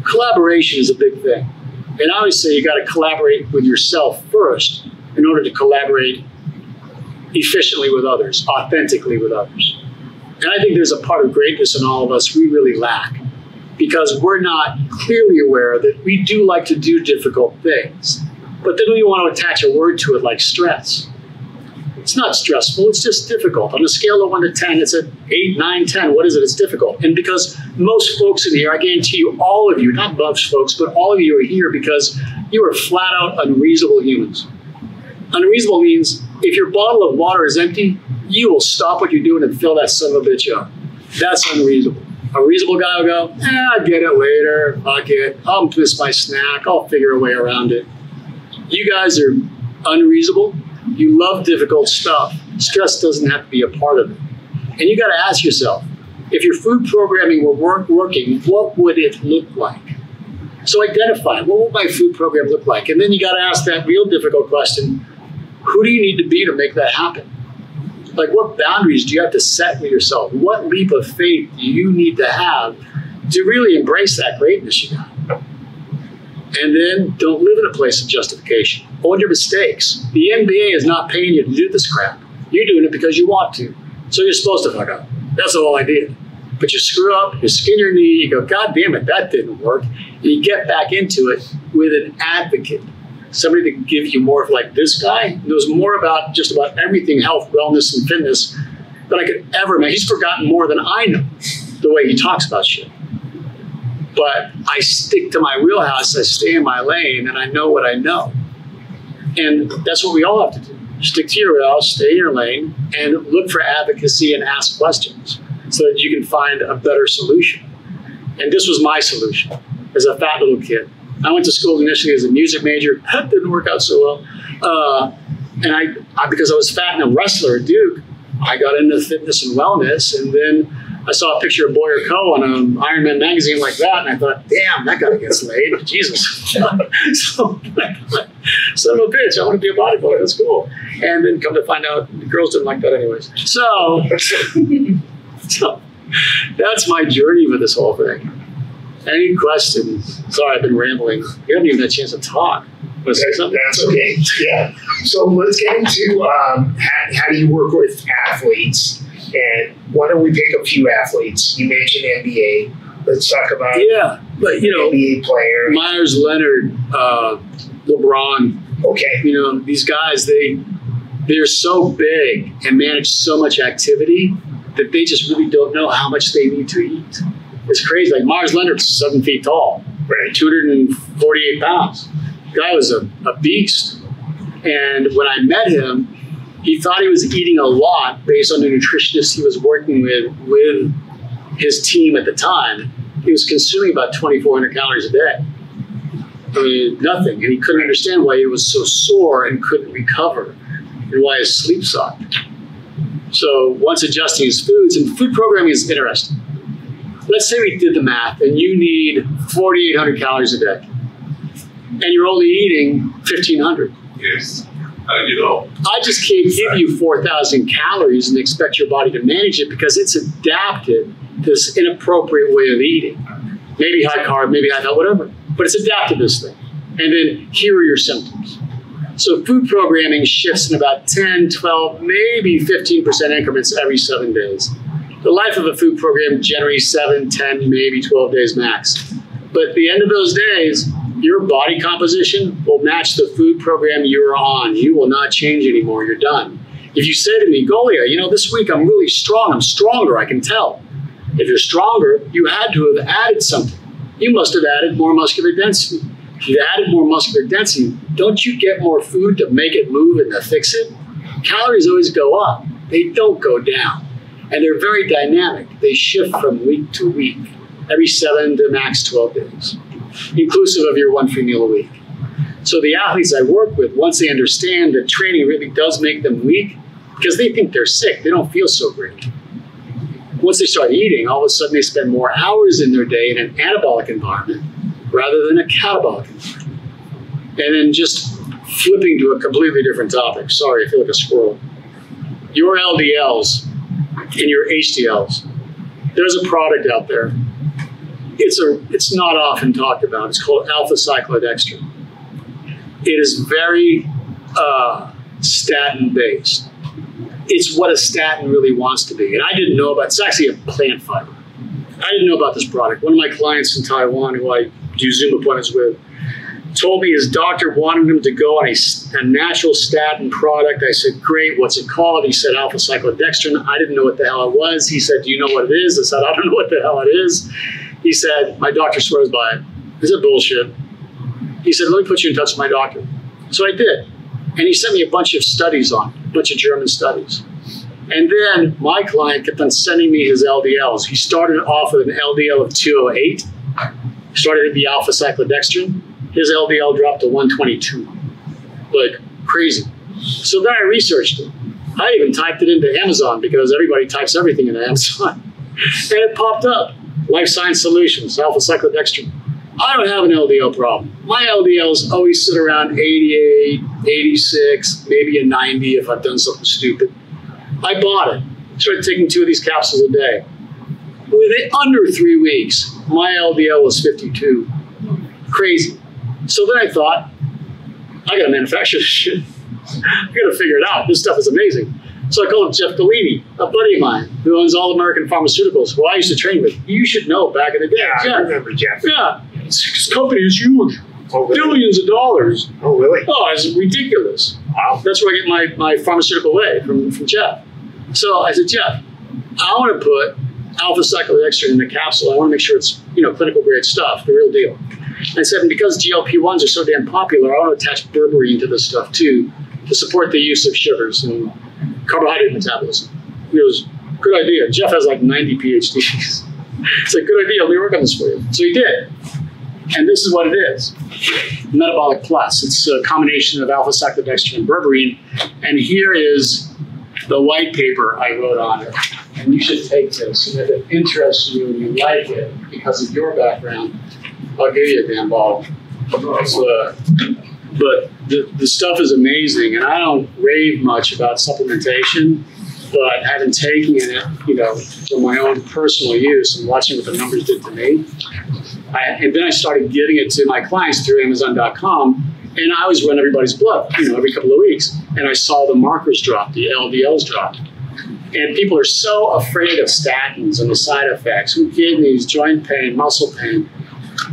Speaker 3: Collaboration is a big thing. And I always say you got to collaborate with yourself first in order to collaborate efficiently with others, authentically with others. And I think there's a part of greatness in all of us we really lack because we're not clearly aware that we do like to do difficult things. But then we want to attach a word to it like stress. It's not stressful, it's just difficult. On a scale of 1 to 10, it's at 8, 9, 10. What is it? It's difficult. And because most folks in here, I guarantee you, all of you, not most folks, but all of you are here because you are flat out unreasonable humans. Unreasonable means if your bottle of water is empty, you will stop what you're doing and fill that son of a bitch up. That's unreasonable. A reasonable guy will go, I'll get it later, fuck it, I'll miss my snack, I'll figure a way around it. You guys are unreasonable You love difficult stuff. Stress doesn't have to be a part of it. And you got to ask yourself, if your food programming were working, what would it look like? So identify, what would my food program look like? And then you got to ask that real difficult question, who do you need to be to make that happen? Like, what boundaries do you have to set with yourself? What leap of faith do you need to have to really embrace that greatness you got? And then don't live in a place of justification. Own your mistakes. The NBA is not paying you to do this crap. You're doing it because you want to. So you're supposed to fuck up. That's the whole idea. But you screw up, you skin your knee, you go, God damn it, that didn't work. And you get back into it with an advocate. Somebody that can give you more of, like, this guy knows more about just about everything, health, wellness, and fitness than I could ever imagine. He's forgotten more than I know the way he talks about shit. But I stick to my wheelhouse, I stay in my lane, and I know what I know. And that's what we all have to do. Stick to your wheelhouse, stay in your lane, and look for advocacy and ask questions so that you can find a better solution. And this was my solution as a fat little kid. I went to school initially as a music major. That didn't work out so well. And I, because I was fat and a wrestler at Duke, I got into fitness and wellness. And then I saw a picture of Boyer Coe on an Iron Man magazine like that, and I thought, damn, that guy gets laid. Jesus. So, son of a bitch, I want to be a bodybuilder. That's cool. And then come to find out, the girls didn't like that anyways. So that's my journey with this whole thing. Any questions? Sorry, I've been rambling. You haven't even had a chance to talk. Want to say something?
Speaker 2: That's okay. Yeah. So let's get into how do you work with athletes? And why don't we pick a few athletes? You mentioned NBA. Let's talk about
Speaker 3: but you know,
Speaker 2: NBA player.
Speaker 3: Myers Leonard, LeBron.
Speaker 2: Okay.
Speaker 3: You know, these guys, they're so big and manage so much activity that they just really don't know how much they need to eat. It's crazy. Like Myers Leonard's 7 feet tall, right? 248 pounds. The guy was a beast. And when I met him, he thought he was eating a lot based on the nutritionist he was working with his team at the time. He was consuming about 2,400 calories a day. I mean, nothing. And he couldn't understand why he was so sore and couldn't recover and why his sleep sucked. So once adjusting his foods, and food programming is interesting. Let's say we did the math and you need 4,800 calories a day and you're only eating 1,500.
Speaker 6: Yes. How do you know?
Speaker 3: I just can't give you 4,000 calories and expect your body to manage it because it's adapted to this inappropriate way of eating. Maybe high carb, maybe high fat, whatever. But it's adapted this thing. And then here are your symptoms. So food programming shifts in about 10, 12, maybe 15% increments every 7 days. The life of a food program generally 7, 10, maybe 12 days max. But at the end of those days, your body composition will match the food program you're on. You will not change anymore. You're done. If you say to me, Goglia, you know, this week I'm really strong. I'm stronger. I can tell. If you're stronger, you had to have added something. You must have added more muscular density. If you've added more muscular density, don't you get more food to make it move and to fix it? Calories always go up. They don't go down. And they're very dynamic. They shift from week to week, every 7 to max 12 days, inclusive of your 1 free meal a week. So the athletes I work with, once they understand that training really does make them weak, because they think they're sick, they don't feel so great. Once they start eating, all of a sudden they spend more hours in their day in an anabolic environment rather than a catabolic environment. And then just flipping to a completely different topic. Sorry, I feel like a squirrel. Your LDLs and your HDLs. There's a product out there. It's not often talked about. It's called alpha-cyclodextrin. It is very statin-based. It's what a statin really wants to be. And I didn't know about, it's actually a plant fiber. I didn't know about this product. One of my clients in Taiwan, who I do Zoom appointments with, told me his doctor wanted him to go on a natural statin product. I said, great, what's it called? He said alpha-cyclodextrin. I didn't know what the hell it was. He said, do you know what it is? I said, I don't know what the hell it is. He said, my doctor swears by it. Is it bullshit? He said, let me put you in touch with my doctor. So I did. And he sent me a bunch of studies on it, a bunch of German studies. And then my client kept on sending me his LDLs. He started off with an LDL of 208, started at the alpha-cyclodextrin. His LDL dropped to 122, like crazy. So then I researched it. I even typed it into Amazon because everybody types everything into Amazon. And it popped up. Life Science Solutions, alpha-cyclodextrin. I don't have an LDL problem. My LDLs always sit around 88, 86, maybe a 90 if I've done something stupid. I bought it. Started taking 2 of these capsules a day. Within under 3 weeks, my LDL was 52. Crazy. So then I thought, I gotta manufacture this shit. I gotta figure it out. This stuff is amazing. So I called Jeff Galini, a buddy of mine who owns All American Pharmaceuticals, who I used to train with. You should know back in the day.
Speaker 2: Yeah,
Speaker 3: Jeff.
Speaker 2: I remember Jeff.
Speaker 3: Yeah. This company is huge.
Speaker 2: Oh, really?
Speaker 3: Billions of dollars.
Speaker 2: Oh, really?
Speaker 3: Oh, it's ridiculous.
Speaker 2: Wow.
Speaker 3: That's where I get my pharmaceutical way from Jeff. So I said, Jeff, I want to put alpha-cyclodextrin in the capsule. I want to make sure it's clinical grade stuff, the real deal. And I said, and because GLP-1s are so damn popular, I want to attach berberine to this stuff too, to support the use of sugars and carbohydrate metabolism. It was a good idea. Jeff has like 90 PhDs. It's like, good idea, let me work on this for you. So he did. And this is what it is. Metabolic Plus. It's a combination of alpha-cyclodextrin and berberine. And here is the white paper I wrote on it. And you should take this. And if it interests you and you like it because of your background, I'll give you a damn bottle. But the stuff is amazing, and I don't rave much about supplementation, but having taken it, for my own personal use and watching what the numbers did to me, and then I started giving it to my clients through Amazon.com, and I always run everybody's blood, every couple of weeks, and I saw the markers drop, the LDLs drop. And people are so afraid of statins and the side effects, kidneys, joint pain, muscle pain,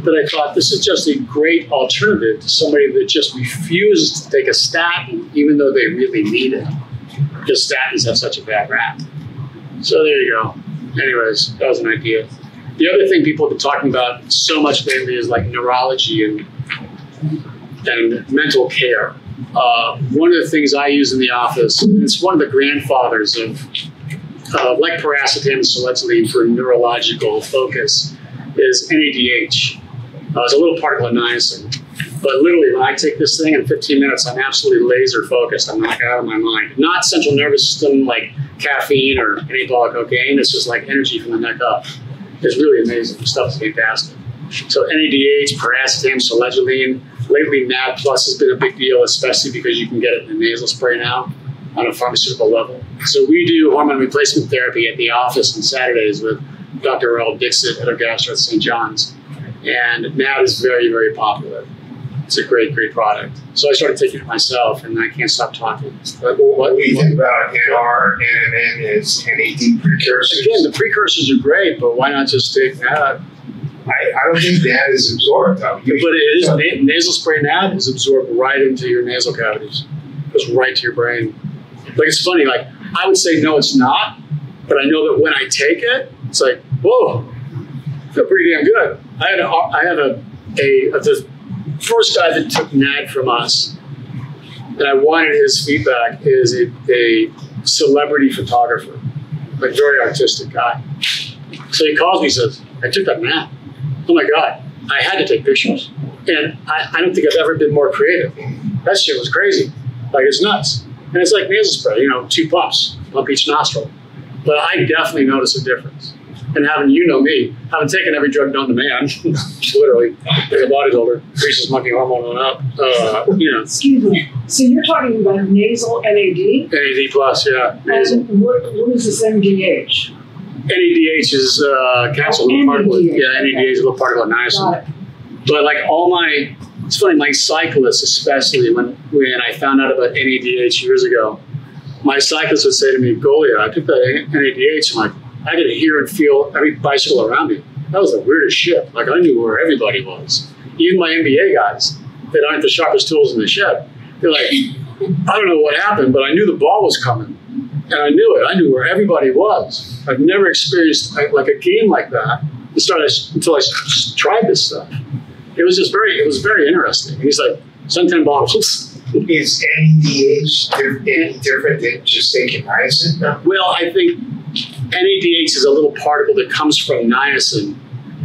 Speaker 3: that I thought this is just a great alternative to somebody that just refuses to take a statin, even though they really need it, because statins have such a bad rap. So there you go. Anyways, that was an idea. The other thing people have been talking about so much lately is like neurology and mental care. One of the things I use in the office, and it's one of the grandfathers of like paracetam and selegiline for neurological focus, is NADH. It's a little particle of niacin. But literally, when I take this thing in 15 minutes, I'm absolutely laser focused. I'm like out of my mind. Not central nervous system like caffeine or anabolic cocaine. It's just like energy from the neck up. It's really amazing. The stuff is fantastic. So NADH, paracetam, selegiline. Lately, NAD Plus has been a big deal, especially because you can get it in a nasal spray now on a pharmaceutical level. So we do hormone replacement therapy at the office on Saturdays with Dr. Earl Dixit at our gastro at St. John's. And NAD is very, very popular. It's a great, great product. So I started taking it myself, and I can't stop talking.
Speaker 2: What do you think about NR, NMN as NAD precursors?
Speaker 3: Again, the precursors are great, but why not just take NAD?
Speaker 2: I don't think NAD is absorbed, though.
Speaker 3: But it is, nasal spray NAD is absorbed right into your nasal cavities. It goes right to your brain. Like, it's funny, like, I would say no, it's not, but I know that when I take it, it's like, whoa, I feel pretty damn good. I had the first guy that took NAD from us, and I wanted his feedback, is a celebrity photographer, like very artistic guy. So he calls me and says, I took that NAD. Oh my God, I had to take pictures. And I don't think I've ever been more creative. That shit was crazy. Like, it's nuts. And it's like nasal spray, 2 pumps, pump each nostril. But I definitely notice a difference. And me, having taken every drug known to man, literally, like a bodybuilder, increases monkey hormone on up,
Speaker 7: Excuse me. So you're talking about nasal NAD?
Speaker 3: NAD plus, yeah, nasal.
Speaker 7: And what is this MDH?
Speaker 3: NADH is capsule, little particle. Yeah, NADH is a little particle of niacin. But like it's funny, my cyclists, especially when I found out about NADH years ago, my cyclist would say to me, Goglia, I took that NADH, I'm like, I could hear and feel every bicycle around me. That was the weirdest shit. Like, I knew where everybody was. Even my MBA guys that aren't the sharpest tools in the shed, they're like, I don't know what happened, but I knew the ball was coming. And I knew it. I knew where everybody was. I've never experienced like a game like that until I tried this stuff. It was very interesting. And he's like, send 10 bottles.
Speaker 2: Is NADH any different than just taking niacin? No?
Speaker 3: Well, I think NADH is a little particle that comes from niacin,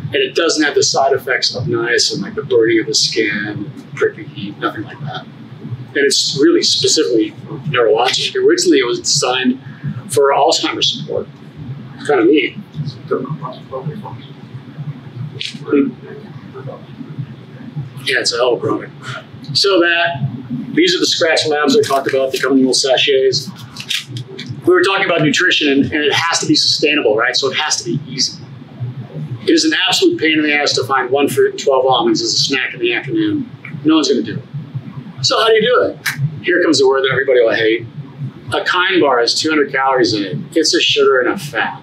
Speaker 3: and it doesn't have the side effects of niacin, like the burning of the skin, prickly heat, nothing like that. And it's really specifically neurologic. Originally, it was designed for Alzheimer's support. It's kind of neat. Yeah, it's a hell of a product. So these are the scratch labs I talked about. They come in little sachets. We were talking about nutrition, and it has to be sustainable, right? So it has to be easy. It is an absolute pain in the ass to find 1 fruit and 12 almonds as a snack in the afternoon. No one's going to do it. So how do you do it? Here comes the word that everybody will hate. A Kind bar has 200 calories in it. It's a sugar and a fat.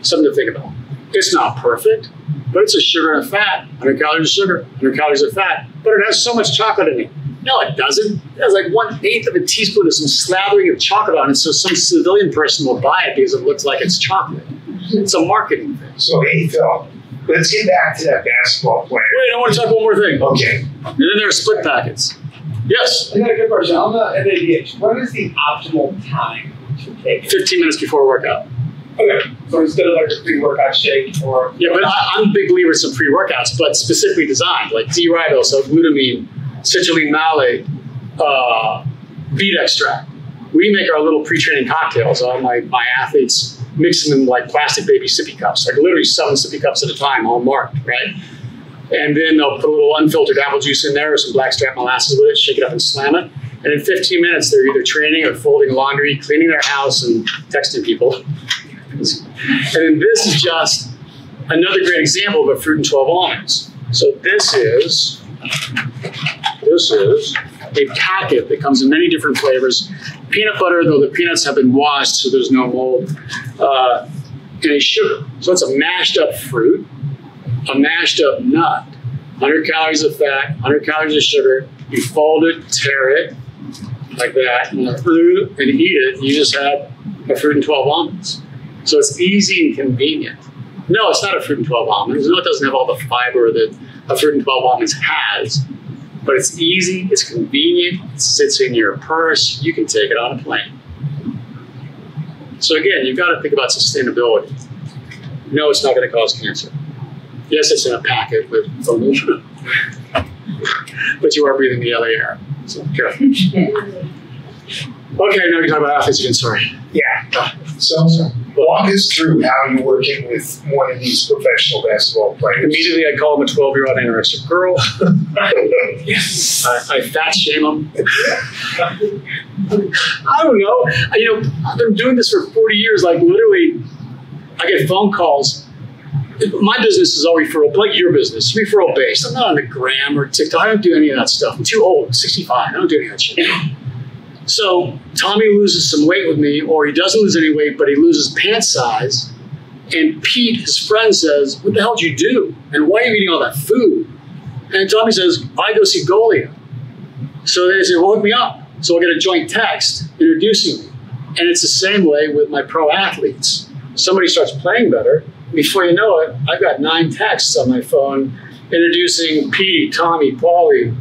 Speaker 3: Something to think about. It's not perfect, but it's a sugar and a fat. 100 calories of sugar, 100 calories of fat, but it has so much chocolate in it. No, it doesn't. It has like 1/8 of a teaspoon of some slathering of chocolate on it, so some civilian person will buy it because it looks like it's chocolate. It's a marketing thing.
Speaker 2: So, hey, Phil, let's get back to that basketball player.
Speaker 3: Wait, I want to talk one more thing.
Speaker 2: Okay.
Speaker 3: And then there are split packets. Yes?
Speaker 8: I got a good question. On the NADH, what is the optimal time to take it?
Speaker 3: 15 minutes before workout.
Speaker 8: Okay, so instead of like a pre-workout shake or...
Speaker 3: Yeah, but I'm a big believer in some pre-workouts, but specifically designed, like D-ribose, L-glutamine, citrulline malate, beet extract. We make our little pre-training cocktails. My athletes mix them in like plastic baby sippy cups, like literally 7 sippy cups at a time, all marked, right? And then they'll put a little unfiltered apple juice in there or some blackstrap molasses with it, shake it up and slam it. And in 15 minutes, they're either training or folding laundry, cleaning their house, and texting people. And then this is just another great example of a fruit and 12 almonds. So this is a packet that comes in many different flavors. Peanut butter, though the peanuts have been washed so there's no mold, and a sugar. So it's a mashed up fruit, a mashed up nut, 100 calories of fat, 100 calories of sugar. You fold it, tear it like that, and eat it. You just had a fruit and 12 almonds. So it's easy and convenient. No, it's not a fruit and 12 almonds. No, it doesn't have all the fiber that a fruit and 12 almonds has. But it's easy, it's convenient, it sits in your purse, you can take it on a plane. So again, you've got to think about sustainability. No, it's not going to cause cancer. Yes, it's in a packet with aluminum, but you are breathing the LA air, so careful. Okay, now we can talk about athletes again, sorry.
Speaker 2: Yeah. So walk us through how you're working with one of these professional basketball players.
Speaker 3: Immediately, I call them a 12-year-old anorexic girl. I fat shame them. I don't know. I've been doing this for 40 years. Like literally, I get phone calls. My business is all referral, like your business, referral based. I'm not on the gram or TikTok. I don't do any of that stuff. I'm too old, 65. I don't do any of that shit. So Tommy loses some weight with me, or he doesn't lose any weight, but he loses pant size. And Pete, his friend, says, "What the hell did you do? And why are you eating all that food?" And Tommy says, "I go see Goglia." So they say, "Well, hook me up." So I'll get a joint text introducing me. And it's the same way with my pro athletes. Somebody starts playing better. Before you know it, I've got 9 texts on my phone introducing Pete, Tommy, Paulie,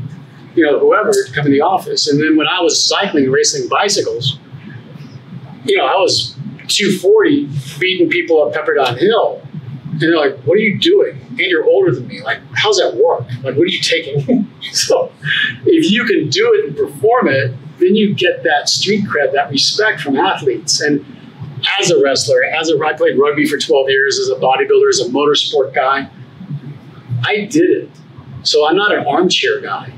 Speaker 3: whoever to come in the office. And then when I was cycling, racing bicycles, I was 240 beating people up Pepperdine Hill. And they're like, "What are you doing? And you're older than me. Like, how's that work? Like, what are you taking?" So if you can do it and perform it, then you get that street cred, that respect from athletes. And as a wrestler, I played rugby for 12 years, as a bodybuilder, as a motorsport guy, I did it. So I'm not an armchair guy.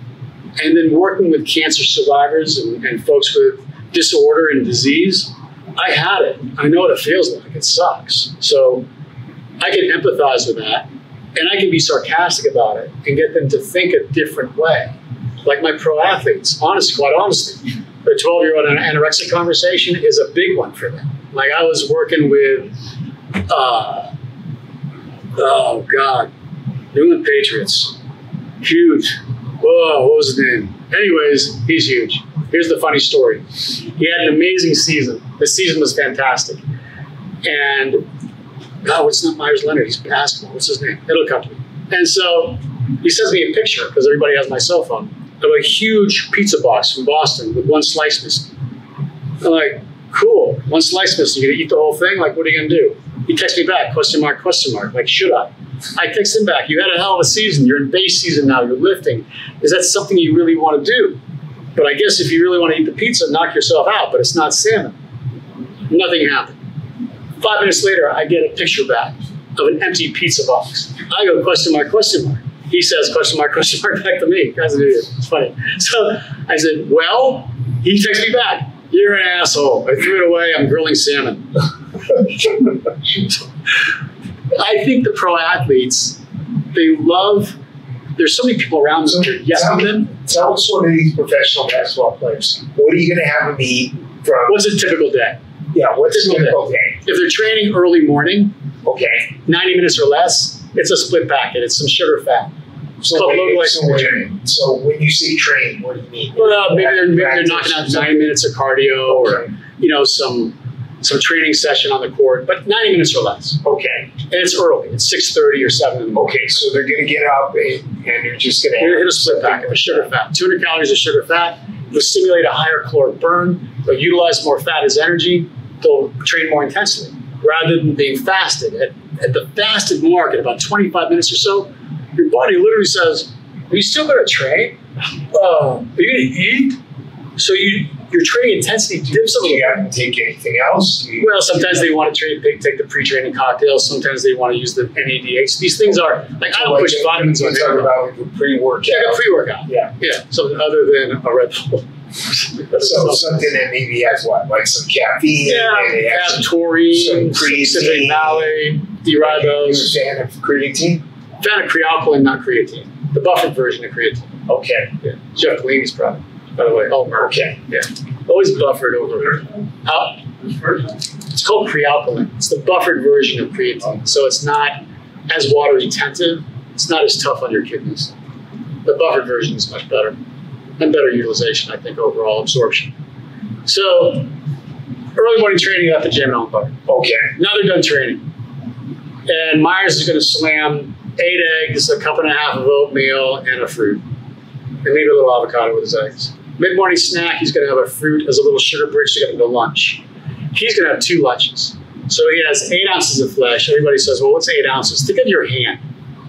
Speaker 3: And then working with cancer survivors and folks with disorder and disease, I had it. I know what it feels like. It sucks. So I can empathize with that, and I can be sarcastic about it and get them to think a different way. Like my pro athletes, quite honestly, the 12-year-old anorexic conversation is a big one for them. Like I was working with, New England Patriots, huge. Whoa, what was his name? Anyways, he's huge. Here's the funny story. He had an amazing season. The season was fantastic. And, what's not Myers Leonard? He's basketball. What's his name? It'll come to me. And so he sends me a picture, because everybody has my cell phone, of a huge pizza box from Boston with 1 slice missing. I'm like, cool, 1 slice missing. You gonna eat the whole thing? Like, what are you gonna do? He texts me back, question mark, question mark. Like, should I? I text him back, you had a hell of a season. You're in base season now, you're lifting. Is that something you really want to do? But I guess if you really want to eat the pizza, knock yourself out, but it's not salmon. Nothing happened. 5 minutes later, I get a picture back of an empty pizza box. I go, question mark, question mark. He says, question mark back to me. Guy's an idiot. It's funny. So I said, well, he texts me back. You're an asshole. I threw it away. I'm grilling salmon. I think the pro athletes, they love, there's so many people around them that are yesing them.
Speaker 2: Tell us one of these professional basketball players. What are you going to have them eat from?
Speaker 3: What's a typical day?
Speaker 2: Yeah, what's a typical day?
Speaker 3: If they're training early morning,
Speaker 2: okay,
Speaker 3: 90 minutes or less, it's a split packet. It's some sugar fat.
Speaker 2: So when you say train, what do you mean?
Speaker 3: Well, maybe they're knocking out 90 minutes of cardio or, some training session on the court, but 90 minutes or less.
Speaker 2: Okay.
Speaker 3: And it's early. It's 6:30 or 7 in the morning.
Speaker 2: Okay, so they're going to get up and you're just going to
Speaker 3: hit a split packet of sugar fat. 200 calories of sugar fat. It'll stimulate a higher caloric burn. They'll utilize more fat as energy. They'll train more intensely rather than being fasted. At the fasted mark, at about 25 minutes or so, your body literally says, are you still going to train? Are you going to eat? So your training intensity dips a little.
Speaker 2: Do you have to take anything else?
Speaker 3: Well, sometimes they want to take the pre-training cocktails. Sometimes they want to use the NADH. These things are, I don't push vitamins on
Speaker 2: anyone. About like a pre-workout.
Speaker 3: Like a pre-workout.
Speaker 2: Yeah.
Speaker 3: Yeah, something other than a Red Bull.
Speaker 2: So something that maybe has what? Like some caffeine?
Speaker 3: Yeah, taurine, some citric malate, D-ribose.
Speaker 2: You're a fan of creatine?
Speaker 3: Fan of crealkaline, not creatine. The buffered version of creatine.
Speaker 2: Okay.
Speaker 3: Yeah. Jeff Bellini's product, by the way.
Speaker 2: Okay.
Speaker 3: Yeah. Always buffered over. It's called crealkaline. It's the buffered version of creatine. So it's not as water retentive. It's not as tough on your kidneys. The buffered version is much better. And better utilization, I think, overall absorption. So early morning training at the gym and on butter.
Speaker 2: Okay.
Speaker 3: Now they're done training. And Myers is going to slam 8 eggs, a cup and a half of oatmeal, and a fruit. And maybe a little avocado with his eggs. Mid-morning snack, he's going to have a fruit as a little sugar bridge to get him to lunch. He's going to have 2 lunches. So he has 8 ounces of flesh. Everybody says, well, what's 8 ounces? Think of your hand.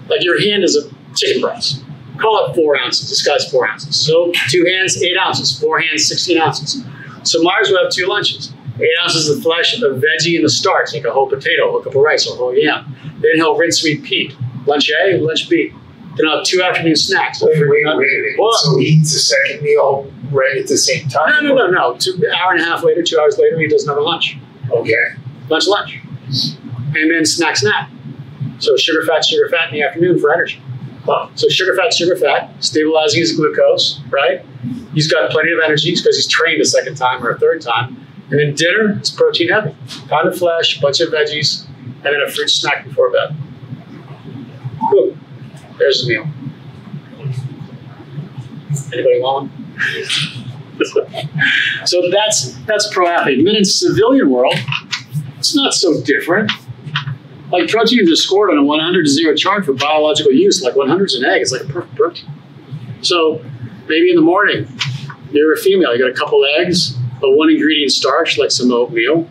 Speaker 3: Like your hand is a chicken breast. Call it 4 ounces. This guy's 4 ounces. So 2 hands, 8 ounces. 4 hands, 16 ounces. So Myers will have 2 lunches. 8 ounces of flesh, a veggie, and the starch, like a whole potato, a cup of rice, or a whole yam. Then he'll rinse, repeat. Lunch A, lunch B. Then I'll have 2 afternoon snacks.
Speaker 2: Wait a minute. Well, so he eats a second meal right at the same time?
Speaker 3: No. 1 hour and a half later, 2 hours later, he does another lunch.
Speaker 2: Okay.
Speaker 3: Lunch. And then snack. So sugar fat in the afternoon for energy. So sugar fat, stabilizing his glucose, right? He's got plenty of energy because he's trained a second time or a third time. And then dinner, it's protein heavy. Pound of flesh, a bunch of veggies, and then a fruit snack before bed. Boom. There's the meal. Anybody want one? So that's pro athlete. And then in civilian world, it's not so different. Like proteins are scored on a 100 to 0 chart for biological use. Like 100's an egg. It's like a perfect protein. So maybe in the morning, you're a female. You got a couple eggs, a 1 ingredient starch, like some oatmeal,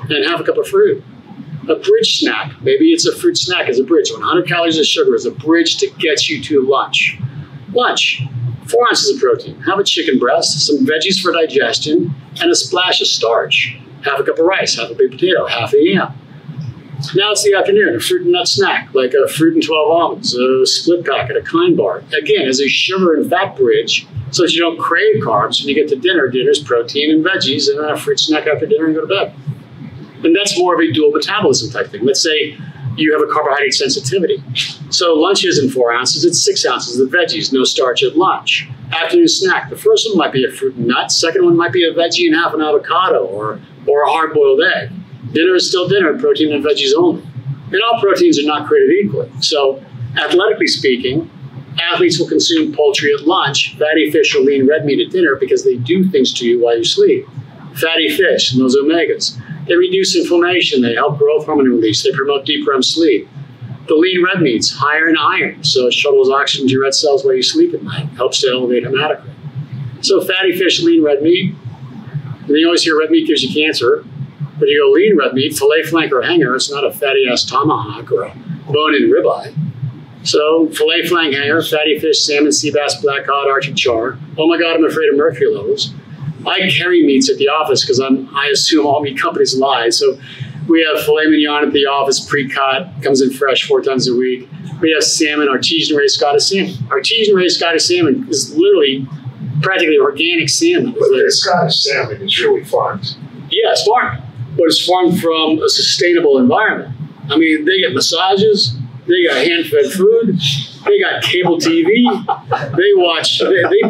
Speaker 3: and half a cup of fruit. A bridge snack. Maybe it's a fruit snack as a bridge. 100 calories of sugar is a bridge to get you to lunch. 4 ounces of protein. Have a chicken breast, some veggies for digestion, and a splash of starch. Half a cup of rice, half a big potato, half a yam. Now it's the afternoon, a fruit and nut snack, like a fruit and 12 almonds, a split packet, a kind bar. Again, as a sugar and fat bridge, so that you don't crave carbs when you get to dinner. Dinner's protein and veggies, and then a fruit snack after dinner and go to bed. And that's more of a dual metabolism type thing. Let's say you have a carbohydrate sensitivity. So lunch isn't 4 ounces, it's 6 ounces of veggies, no starch at lunch. Afternoon snack, the first one might be a fruit and nut, second one might be a veggie and half an avocado or a hard-boiled egg. Dinner is still dinner, protein and veggies only. And all proteins are not created equally. So athletically speaking, athletes will consume poultry at lunch, fatty fish or lean red meat at dinner because they do things to you while you sleep. Fatty fish and those omegas. They reduce inflammation, they help growth hormone release, they promote deep REM sleep. The lean red meat's higher in iron, so it shuttles oxygen to your red cells while you sleep at night, helps to elevate hematocrit. So fatty fish, lean red meat. And you always hear red meat gives you cancer, but you go lean red meat, filet, flank, or hanger, it's not a fatty ass tomahawk or a bone-in ribeye. So filet flank hanger, fatty fish, salmon, sea bass, black cod, Arctic char. Oh my God, I'm afraid of mercury levels. I carry meats at the office because I assume all meat companies lie. So we have filet mignon at the office, pre-cut, comes in fresh 4 times a week. We have salmon, artesian raised Scottish salmon. Artesian raised Scottish salmon is literally practically organic salmon.
Speaker 2: But the Scottish salmon is really farmed.
Speaker 3: Yeah, it's farmed, but it's farmed from a sustainable environment. I mean, they get massages, they got hand-fed food, they got cable TV, they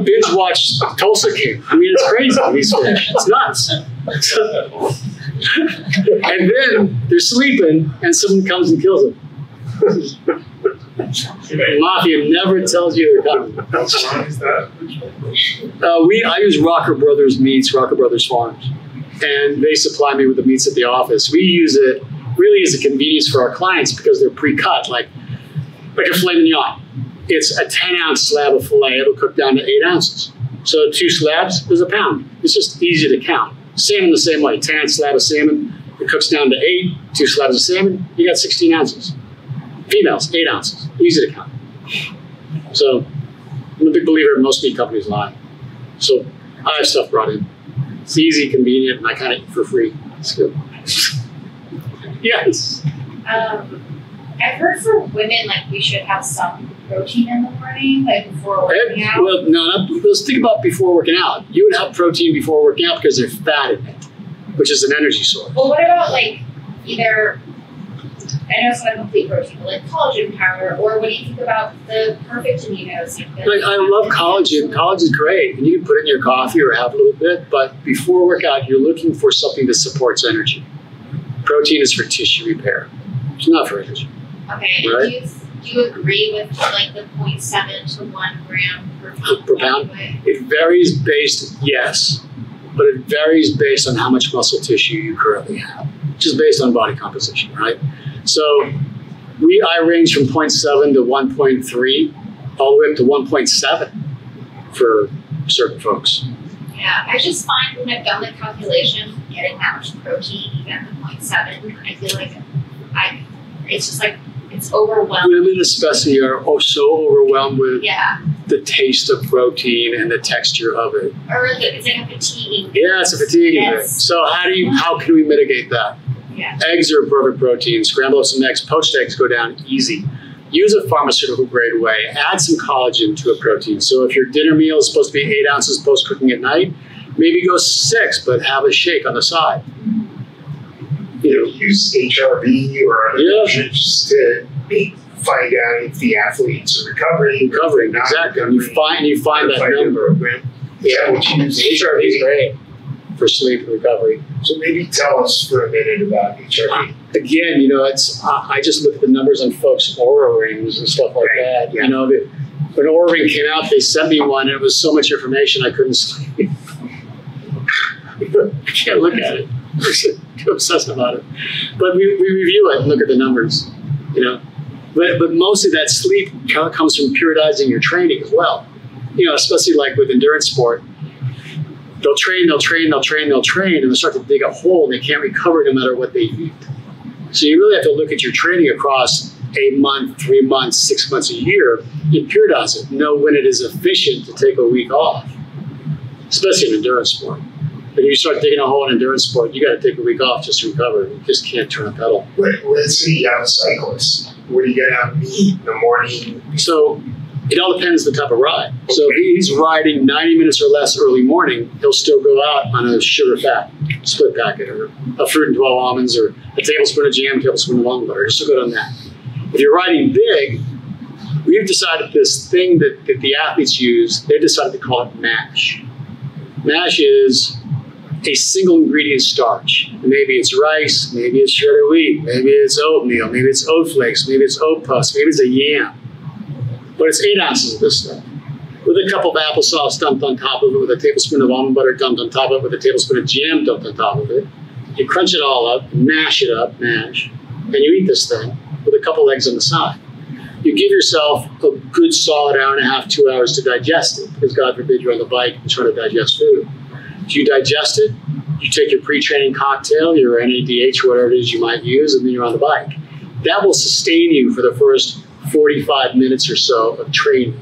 Speaker 3: binge watch Tulsa King. I mean, it's crazy, these fish. It's nuts. And then they're sleeping, and someone comes and kills them. The mafia never tells you they're coming.
Speaker 2: How strong is that?
Speaker 3: I use Rocker Brothers Meats, Rocker Brothers Farms, and they supply me with the meats at the office. We use it really as a convenience for our clients because they're pre-cut, like a filet mignon. It's a 10-ounce slab of filet. It'll cook down to 8 ounces. So 2 slabs is a pound. It's just easy to count. Salmon the same way. 10-ounce slab of salmon, it cooks down to 8. 2 slabs of salmon, you got 16 ounces. Females, 8 ounces. Easy to count. So I'm a big believer in most meat companies lie. So I have stuff brought in. It's easy, convenient, and I kind of eat for free. It's good. Yes.
Speaker 4: I've heard for women, like, we should have some protein in the morning, like before working out.
Speaker 3: Well, no, let's think about before working out. You would have protein before working out because there's fat in it, which is an energy source.
Speaker 4: Well, what about, like, either, I know it's not a complete protein, but like collagen powder, or what do you think about the perfect aminos?
Speaker 3: Like, I love collagen. Collagen's great, and you can put it in your coffee or have a little bit, but before workout, you're looking for something that supports energy. Protein is for tissue repair. It's not for energy.
Speaker 4: Okay,
Speaker 3: right?
Speaker 4: Do you agree with like the 0.7 to 1 gram
Speaker 3: per pound? It varies yes, but it varies based on how much muscle tissue you currently have, just based on body composition, right? So I range from 0.7 to 1.3, all the way up to 1.7 for certain folks.
Speaker 4: Yeah, I just find when I've done the calculation, getting that much protein, even at the 0.7, I feel like it's just like, it's overwhelming.
Speaker 3: Women especially are so overwhelmed with the taste of protein and the texture of it.
Speaker 4: Or it's like a fatigue.
Speaker 3: Yeah, it's a fatigue effect. So how can we mitigate that?
Speaker 4: Yeah.
Speaker 3: Eggs are a perfect protein. Scramble up some eggs. Poached eggs go down easy. Use a pharmaceutical grade way. Add some collagen to a protein. So if your dinner meal is supposed to be 8 ounces post cooking at night, maybe go 6, but have a shake on the side.
Speaker 2: Use HRV or other measures to find out if the athletes are recovering,
Speaker 3: exactly. And you find that number.
Speaker 2: Yeah, which use
Speaker 3: HRV is great for sleep and recovery.
Speaker 2: So maybe tell us for a minute about HRV.
Speaker 3: Again, I just look at the numbers on folks' Oura rings and stuff like that. Yeah. When Oura ring came out, they sent me one, and it was so much information I couldn't sleep. I can't look at it. I'm too obsessed about it. But we review it and look at the numbers, But mostly that sleep comes from periodizing your training as well. Especially like with endurance sport. They'll train, and they'll start to dig a hole, and they can't recover no matter what they eat. So you really have to look at your training across a month, 3 months, 6 months, a year, and periodize it. Know when it is efficient to take a week off, especially in endurance sport. But if you start digging a hole in endurance sport, you got to take a week off just to recover. You just can't turn a pedal.
Speaker 2: Let's say you have a cyclist. What are you going to have meat in the morning?
Speaker 3: So it all depends on the type of ride. Okay. So if he's riding 90 minutes or less early morning, he'll still go out on a sugar-fat split packet or a fruit and 12 almonds or a tablespoon of jam, tablespoon of almond butter. He'll still go on that. If you're riding big, we've decided this thing that the athletes use, they decided to call it MASH. MASH is a single ingredient starch. Maybe it's rice, maybe it's shredded wheat, maybe it's oatmeal, maybe it's oat flakes, maybe it's oat puffs, maybe it's a yam. But it's 8 ounces of this stuff. With a cup of applesauce dumped on top of it, with a tablespoon of almond butter dumped on top of it, with a tablespoon of jam dumped on top of it. You crunch it all up, mash it up, and you eat this thing with a couple eggs on the side. You give yourself a good solid hour and a half, 2 hours to digest it, because God forbid you're on the bike and trying to digest food. If you digest it, you take your pre-training cocktail, your NADH, whatever it is you might use, and then you're on the bike. That will sustain you for the first 45 minutes or so of training.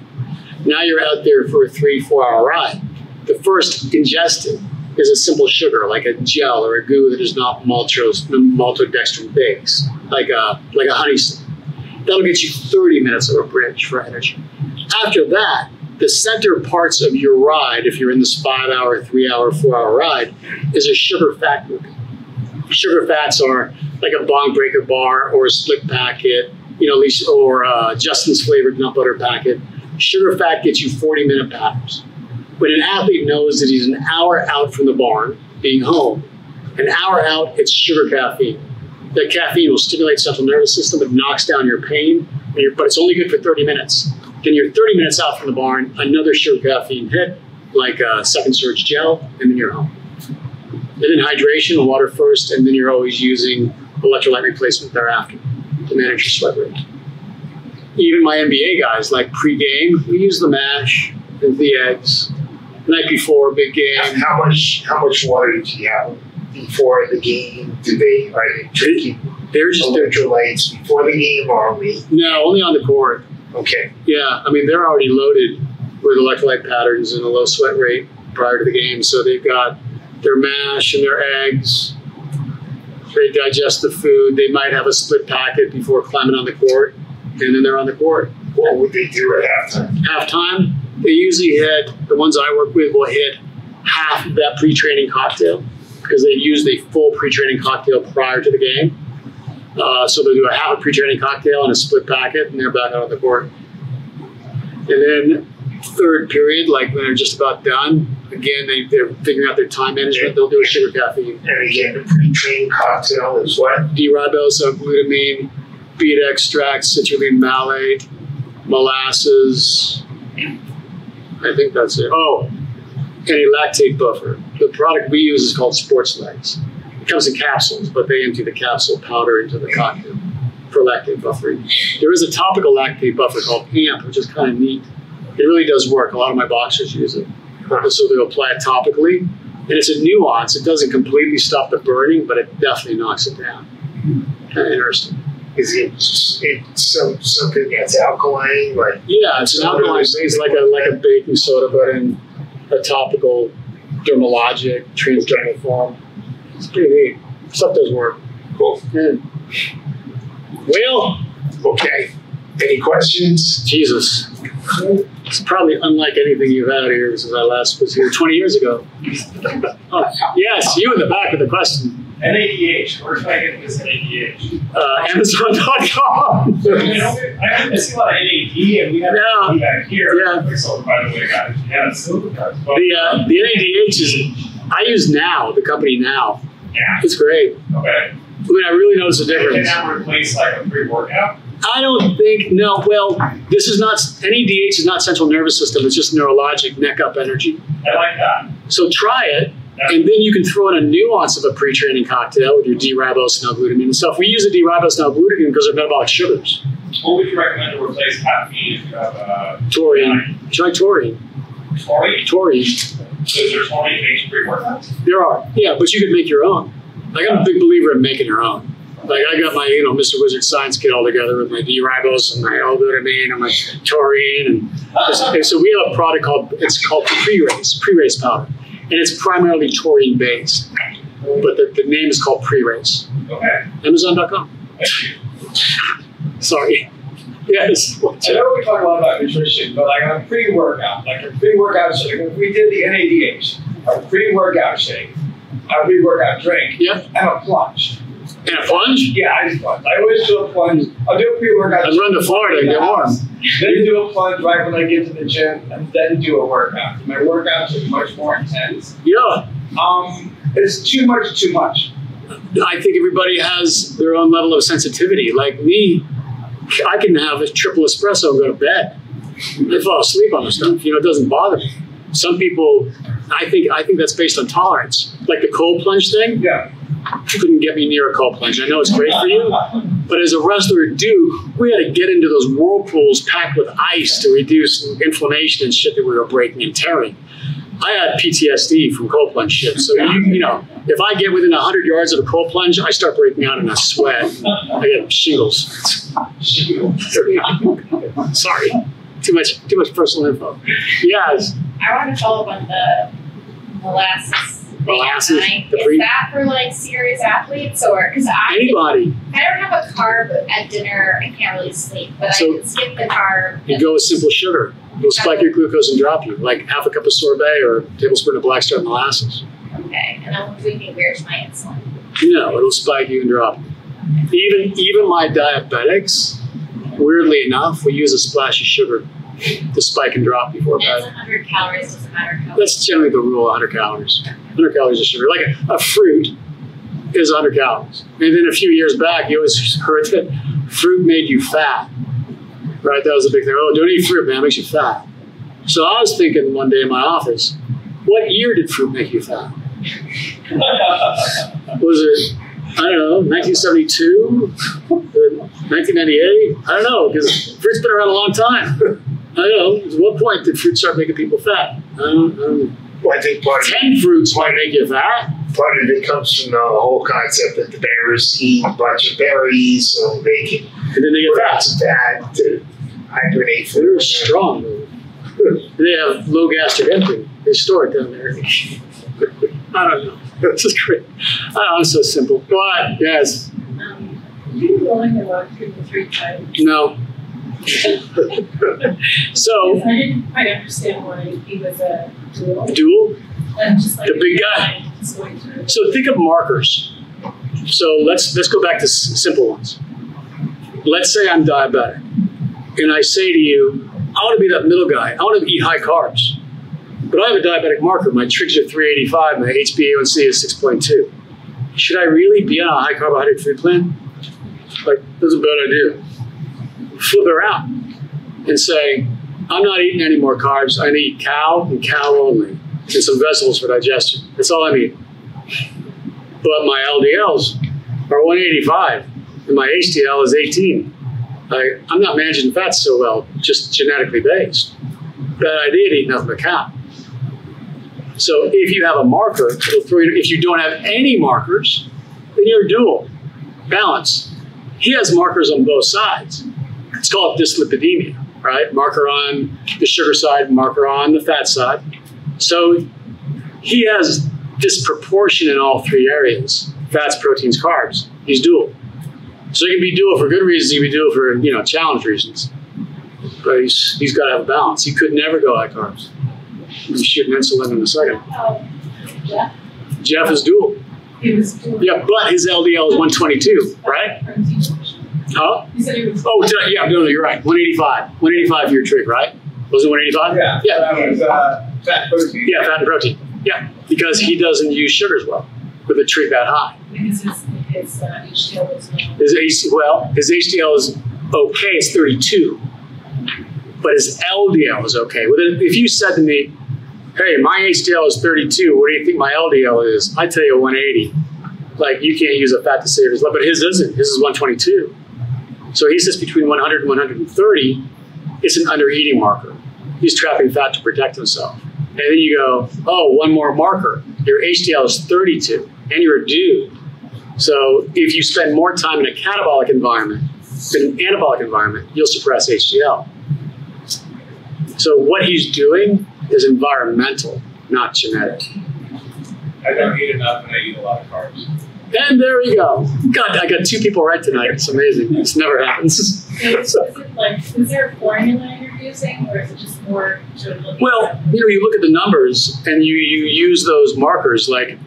Speaker 3: Now you're out there for a 3-4 hour ride. The first ingested is a simple sugar, like a gel or a goo that is not maltodextrin based, like a honey stick. That'll get you 30 minutes of a bridge for energy. After that, the center parts of your ride, if you're in this 5 hour, 3 hour, 4 hour ride, is a sugar fat grouping. Sugar fats are like a bong breaker bar or a split packet, or Justin's flavored nut butter packet. Sugar fat gets you 40-minute patterns. When an athlete knows that he's an hour out from the barn, being home, an hour out, it's sugar caffeine. That caffeine will stimulate the central nervous system. It knocks down your pain, but it's only good for 30 minutes. Then you're 30 minutes out from the barn, another sugar caffeine hit, like a second surge gel, and then you're home. And then hydration, water first, and then you're always using electrolyte replacement thereafter to manage your sweat rate. Even my NBA guys, like pre-game, we use the mash and the eggs. The night before, big game.
Speaker 2: How much water do you have before the game? Are they drinking electrolytes before the game or only?
Speaker 3: No, only on the court.
Speaker 2: Okay.
Speaker 3: Yeah, I mean, they're already loaded with electrolyte patterns and a low sweat rate prior to the game. So they've got their mash and their eggs. They digest the food. They might have a split packet before climbing on the court, and then they're on the court.
Speaker 2: What would they do at halftime?
Speaker 3: Halftime, they usually hit, the ones I work with will hit half of that pre-training cocktail because they use the full pre-training cocktail prior to the game. So they'll do a half a pre-training cocktail and a split packet, and they're back out on the court. And then third period, like when they're just about done, again, they're figuring out their time management. They'll do a sugar caffeine.
Speaker 2: And again, the pre-training cocktail is what?
Speaker 3: D-riboso, glutamine, beet extract, citrulline malate, molasses. I think that's it. Oh, and a lactate buffer. The product we use is called Sports Legs. It comes in capsules, but they empty the capsule powder into the cocktail for lactate buffering. There is a topical lactate buffer called AMP, which is kind of neat. It really does work. A lot of my boxers use it. So they'll apply it topically. And it's a nuance. It doesn't completely stop the burning, but it definitely knocks it down. Kind of interesting.
Speaker 2: Is it something that's alkaline?
Speaker 3: Yeah, it's an alkaline base, it's like a baking soda, but in a topical dermalogic, transdermal form. It's pretty neat. Stuff does work.
Speaker 2: Cool.
Speaker 3: Yeah. Well,
Speaker 2: okay. Any questions?
Speaker 3: Jesus. It's probably unlike anything you've had here since I last was here 20 years ago. Oh, yes, you in the back with the question.
Speaker 6: NADH. Where can I get this NADH?
Speaker 3: Amazon.com.
Speaker 6: I see a lot of NAD, and we have NAD back here.
Speaker 3: Yeah.
Speaker 6: So, by the way, guys,
Speaker 3: the NADH is, I use Now, the company Now.
Speaker 6: Yeah.
Speaker 3: It's great.
Speaker 6: Okay.
Speaker 3: I mean, I really notice a difference.
Speaker 6: Can that replace like a pre-workout?
Speaker 3: I don't think, no, well, this is not, NADH is not central nervous system, it's just neurologic neck up energy.
Speaker 6: I like that.
Speaker 3: So try it, and then you can throw in a nuance of a pre-training cocktail with your D-ribose and L-glutamine and stuff. We use the D-ribose and L-glutamine because they're metabolic sugars.
Speaker 6: What would you recommend to replace caffeine if you have
Speaker 3: taurine. Try taurine.
Speaker 6: Taurine?
Speaker 3: Taurine.
Speaker 6: So is there taurine-based pre-workouts?
Speaker 3: There are, yeah, but you can make your own. Like, I'm a big believer in making your own. Like, I got my, Mr. Wizard science kit all together with my D-ribose and my L-glutamine and my taurine. And so we have a product it's called pre-race powder. And it's primarily taurine based. But the name is called pre-race.
Speaker 6: Okay.
Speaker 3: Amazon.com.
Speaker 6: Thank you.
Speaker 3: Sorry. Yes.
Speaker 8: I know we talk a lot about nutrition, but like a pre-workout, shake, if we did the NADH, a pre-workout shake, a pre-workout drink, and a plunge.
Speaker 3: And a plunge?
Speaker 8: Yeah, I just plunge. I always do a plunge. I'll do a pre-workout.
Speaker 3: I'd run to Florida and get warm.
Speaker 8: Then do a plunge right when I get to the gym, and then do a workout. My workouts are much more intense.
Speaker 3: Yeah.
Speaker 8: It's too much.
Speaker 3: I think everybody has their own level of sensitivity. Like me, I can have a triple espresso and go to bed. I fall asleep on the stuff. It doesn't bother me. Some people, I think that's based on tolerance. Like the cold plunge thing.
Speaker 8: Yeah.
Speaker 3: You couldn't get me near a cold plunge. I know it's great for you, but as a wrestler at Duke, we had to get into those whirlpools packed with ice to reduce inflammation and shit that we were breaking and tearing. I had PTSD from cold plunge shit. So, if I get within 100 yards of a cold plunge, I start breaking out in a sweat. I get shingles. Sorry, too much personal info. Yes.
Speaker 9: I want to follow up on the molasses.
Speaker 3: Molasses.
Speaker 9: Is that for like serious athletes or because
Speaker 3: anybody?
Speaker 9: I don't have a carb at dinner. I can't really sleep, but
Speaker 3: So
Speaker 9: I can skip the carb.
Speaker 3: You go with simple sugar. It'll spike your glucose and drop you, like half a cup of sorbet or a tablespoon of black striped molasses.
Speaker 9: Okay, and I'm thinking, where's my insulin?
Speaker 3: No, it'll spike you and drop you. Even my diabetics, weirdly enough, we use a splash of sugar to spike and drop before
Speaker 9: And it's
Speaker 3: bed.
Speaker 9: 100 calories, doesn't matter calories.
Speaker 3: That's generally the rule, 100 calories. 100 calories of sugar. Like a fruit is 100 calories. And then a few years back, you always heard that fruit made you fat. Right? That was a big thing. Oh, don't eat fruit, man. It makes you fat. So I was thinking one day in my office, what year did fruit make you fat? Was it, I don't know, 1972? 1998? I don't know, because fruit's been around a long time. I don't know. At what point did fruit start making people fat? I don't know.
Speaker 2: Well, I think part
Speaker 3: 10 fruits might make you fat.
Speaker 2: of it comes from the whole concept that the bears eat a bunch of berries so they can
Speaker 3: And then they get fat.
Speaker 2: fat to hibernate for
Speaker 3: They're strong. They have low gastric emptying. They store it down there. I don't know. This is great. I don't know, I'm so simple. Go on. Yes.
Speaker 7: You willing to walk through the 3 times?
Speaker 3: No. So,
Speaker 7: I didn't quite understand why he was a dual.
Speaker 3: dual.
Speaker 7: And just like
Speaker 3: The big guy.
Speaker 7: going through.
Speaker 3: So think of markers. So let's go back to simple ones. Let's say I'm diabetic, and I say to you, I want to be that middle guy. I want to eat high carbs, but I have a diabetic marker. My trigs are 385. My HbA1c is 6.2. Should I really be on a high carbohydrate food plan? Like, that's a bad idea. Flip it around and say, I'm not eating any more carbs. I need cow and cow only, and some vegetables for digestion. That's all I'm eating. But my LDLs are 185, and my HDL is 18. I'm not managing fats so well, just genetically based. Bad idea to eat nothing but cow. So if you have a marker, it'll throw you. If you don't have any markers, then you're dual. Balance. He has markers on both sides. It's called dyslipidemia, right? Marker on the sugar side, marker on the fat side. So he has disproportion in all 3 areas: fats, proteins, carbs. He's dual. So he can be dual for good reasons. He can be dual for challenge reasons. But he's got to have a balance. He could never go high carbs. He's shooting insulin in a second.
Speaker 7: Jeff?
Speaker 3: Jeff is dual.
Speaker 7: He was dual.
Speaker 3: Yeah, but his LDL is 122, right? Huh?
Speaker 7: He said he was.
Speaker 3: Oh, yeah, no, you're right. 185. 185 for your trig, right? Was it 185?
Speaker 8: Yeah.
Speaker 3: Yeah.
Speaker 8: That was fat protein.
Speaker 3: Yeah, fat and protein. Yeah, because he doesn't use sugars well with a trig that high.
Speaker 7: Because his HDL was low.
Speaker 3: His HDL is okay, it's 32, but his LDL is okay. If you said to me, hey, my HDL is 32, what do you think my LDL is? I tell you 180. Like, you can't use a fat to save his life, but his isn't. His is 122. So he sits between 100 and 130. It's an undereating marker. He's trapping fat to protect himself. And then you go, oh, one more marker. Your HDL is 32, and you're a dude. So if you spend more time in a catabolic environment than an anabolic environment, you'll suppress HDL. So what he's doing is environmental, not genetic.
Speaker 8: I don't eat enough and I eat a lot of carbs.
Speaker 3: And there we go. God, I got 2 people right tonight. It's amazing. This never happens.
Speaker 7: Is there a formula you're using, or is it just more sort of looking
Speaker 3: Well,
Speaker 7: at
Speaker 3: you look at the numbers and you use those markers like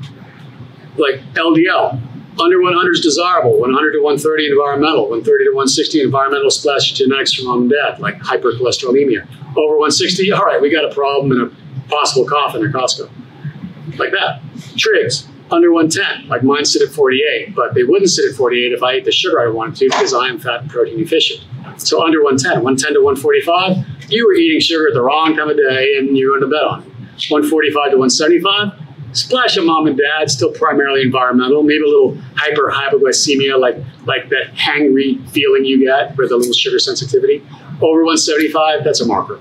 Speaker 3: LDL. Under 100 is desirable, 100 to 130 environmental, 130 to 160 environmental / genetics from mom and dad, like hypercholesterolemia. Over 160, all right, we got a problem and a possible cough in a Costco. Like that. Trigs, under 110, like mine sit at 48, but they wouldn't sit at 48 if I ate the sugar I wanted to because I am fat and protein efficient. So under 110 to 145, you were eating sugar at the wrong time of day and you went to bed on it. 145 to 175, splash of mom and dad, still primarily environmental, maybe a little hypoglycemia, like that hangry feeling you get with a little sugar sensitivity. Over 175, that's a marker.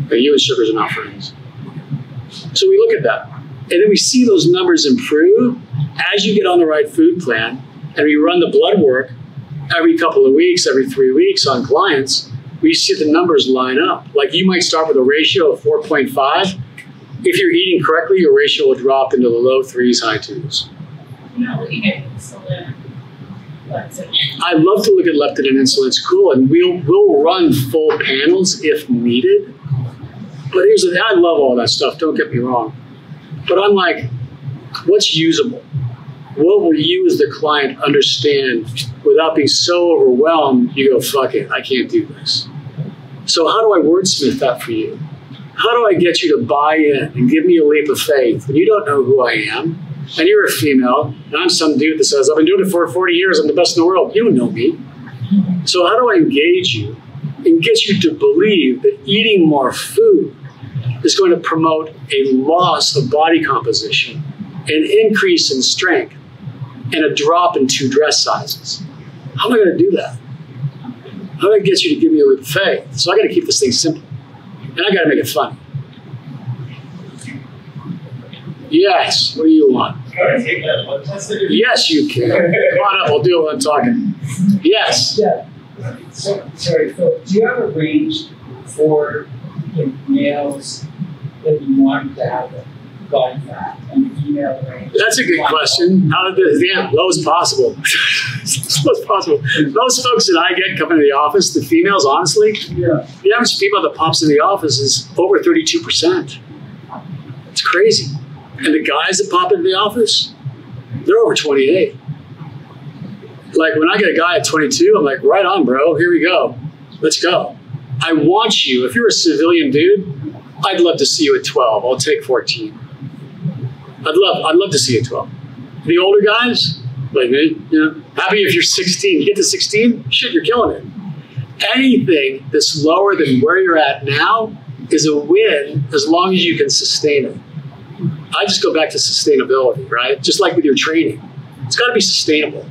Speaker 3: But you and sugars are not friends. So we look at that. And then we see those numbers improve as you get on the right food plan, and we run the blood work every couple of weeks, every 3 weeks on clients, we see the numbers line up. Like you might start with a ratio of 4.5. If you're eating correctly, your ratio will drop into the low 3s, high 2s.
Speaker 7: You're not looking at insulin.
Speaker 3: I love to look at leptin and insulin. It's cool, and we'll run full panels if needed. But here's the thing, I love all that stuff, don't get me wrong. But I'm like, what's usable? What will you as the client understand without being so overwhelmed, you go, fuck it, I can't do this. So how do I wordsmith that for you? How do I get you to buy in and give me a leap of faith when you don't know who I am, and you're a female, and I'm some dude that says, I've been doing it for 40 years, I'm the best in the world. You don't know me. So how do I engage you and get you to believe that eating more food is going to promote a loss of body composition, an increase in strength, and a drop in 2 dress sizes? How am I going to do that? How do I get you to give me a leap of faith? So I got to keep this thing simple, and I got to make it fun. Yes, what do you want?
Speaker 8: Can I take that blood test?
Speaker 3: Yes, you can. Come on up, we'll do it while I'm talking. Yes.
Speaker 10: Yeah. So, sorry, Phil, do you have a range for the males that you want to have the body fat and the female range?
Speaker 3: That's a good question. How low as possible. Low as possible. Most folks that I get coming to the office, the females, honestly, the average female that pops in the office is over 32%. It's crazy. And the guys that pop into the office, they're over 28. Like when I get a guy at 22, I'm like, right on, bro, here we go. Let's go. I want you, if you're a civilian dude, I'd love to see you at 12. I'll take 14. I'd love to see you at 12. The older guys, like me, happy if you're 16. You get to 16, shit, you're killing it. Anything that's lower than where you're at now is a win as long as you can sustain it. I just go back to sustainability, right? Just like with your training. It's got to be sustainable.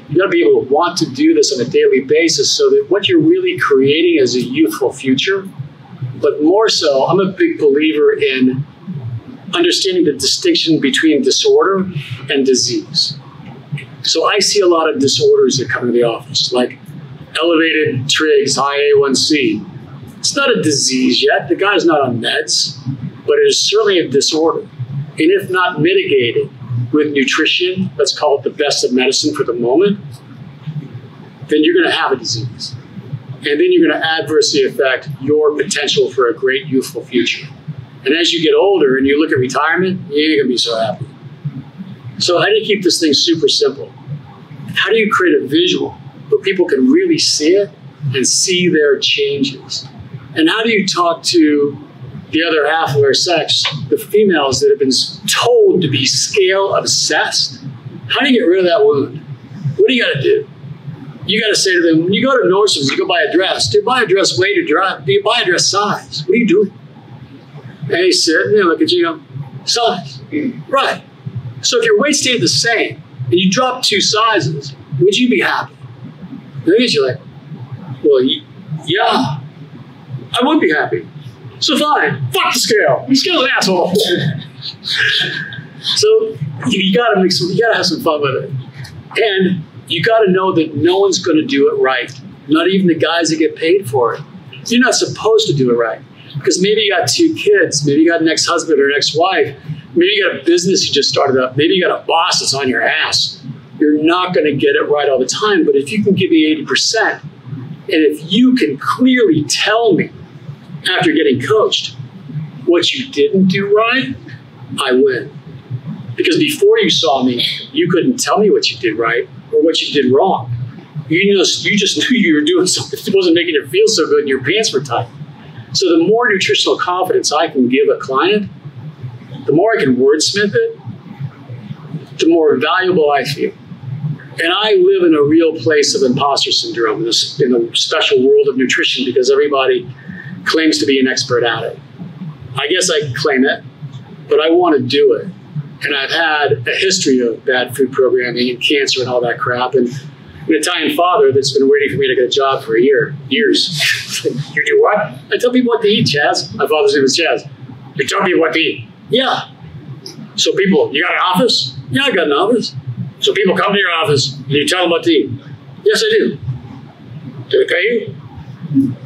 Speaker 3: You got to be able to want to do this on a daily basis so that what you're really creating is a youthful future. But more so, I'm a big believer in understanding the distinction between disorder and disease. So I see a lot of disorders that come into the office, like elevated trigs, high A1C. It's not a disease yet. The guy's not on meds, but it is certainly a disorder. And if not mitigated with nutrition, that's called the best of medicine for the moment, then you're going to have a disease. And then you're going to adversely affect your potential for a great youthful future. And as you get older and you look at retirement, you ain't going to be so happy. So how do you keep this thing super simple? How do you create a visual where people can really see it and see their changes? And how do you talk to the other half of our sex, the females that have been told to be scale obsessed? How do you get rid of that wound? What do you got to do? You got to say to them, when you go to Nordstrom's, you go buy a dress. Do you buy a dress weight or do you buy a dress size? What are you doing? And they sit and they look at you and go, size. Right. So if your weight stayed the same and you dropped 2 sizes, would you be happy? And they get you like, well, yeah, I would be happy. So fine, fuck the scale. The scale's an asshole. So you gotta have some fun with it. And you gotta know that no one's gonna do it right. Not even the guys that get paid for it. You're not supposed to do it right. Because maybe you got 2 kids, maybe you got an ex-husband or an ex-wife, maybe you got a business you just started up, maybe you got a boss that's on your ass. You're not gonna get it right all the time, but if you can give me 80%, and if you can clearly tell me after getting coached what you didn't do right, I win. Because before you saw me, you couldn't tell me what you did right or what you did wrong. You just knew you were doing something that wasn't making it feel so good and your pants were tight. So the more nutritional confidence I can give a client, the more I can wordsmith it, the more valuable I feel. And I live in a real place of imposter syndrome in the special world of nutrition because everybody claims to be an expert at it. I guess I can claim it, but I want to do it. And I've had a history of bad food programming and cancer and all that crap. And an Italian father that's been waiting for me to get a job for years. You do what? I tell people what to eat, Chaz. My father's name is Chaz. You tell me what to eat. Yeah. So people, you got an office? Yeah, I got an office. So people come to your office and you tell them what to eat. Yes, I do. Did I pay you?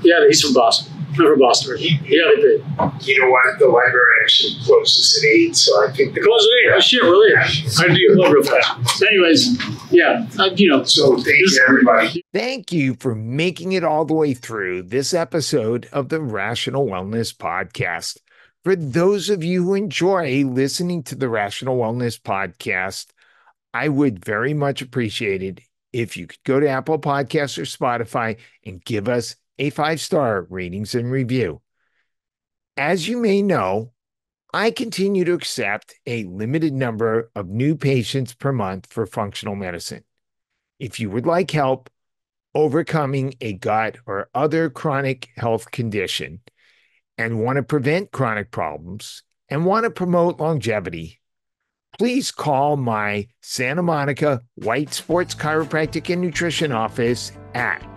Speaker 3: Yeah, he's from Boston. I'm from Boston. Yeah, they paid.
Speaker 2: You know what? The library actually closes at 8, so I think
Speaker 3: It closes at 8. Oh shit, really? I had to do a little real fast. Anyways, yeah,
Speaker 2: So thank you, everybody.
Speaker 1: Thank you for making it all the way through this episode of the Rational Wellness Podcast. For those of you who enjoy listening to the Rational Wellness Podcast, I would very much appreciate it if you could go to Apple Podcasts or Spotify and give us a 5-star ratings and review. As you may know, I continue to accept a limited number of new patients per month for functional medicine. If you would like help overcoming a gut or other chronic health condition and want to prevent chronic problems and want to promote longevity, please call my Santa Monica Weitz Sports Chiropractic and Nutrition office at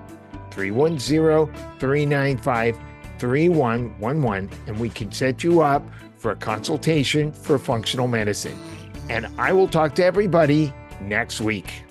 Speaker 1: 310-395-3111, and we can set you up for a consultation for functional medicine. And I will talk to everybody next week.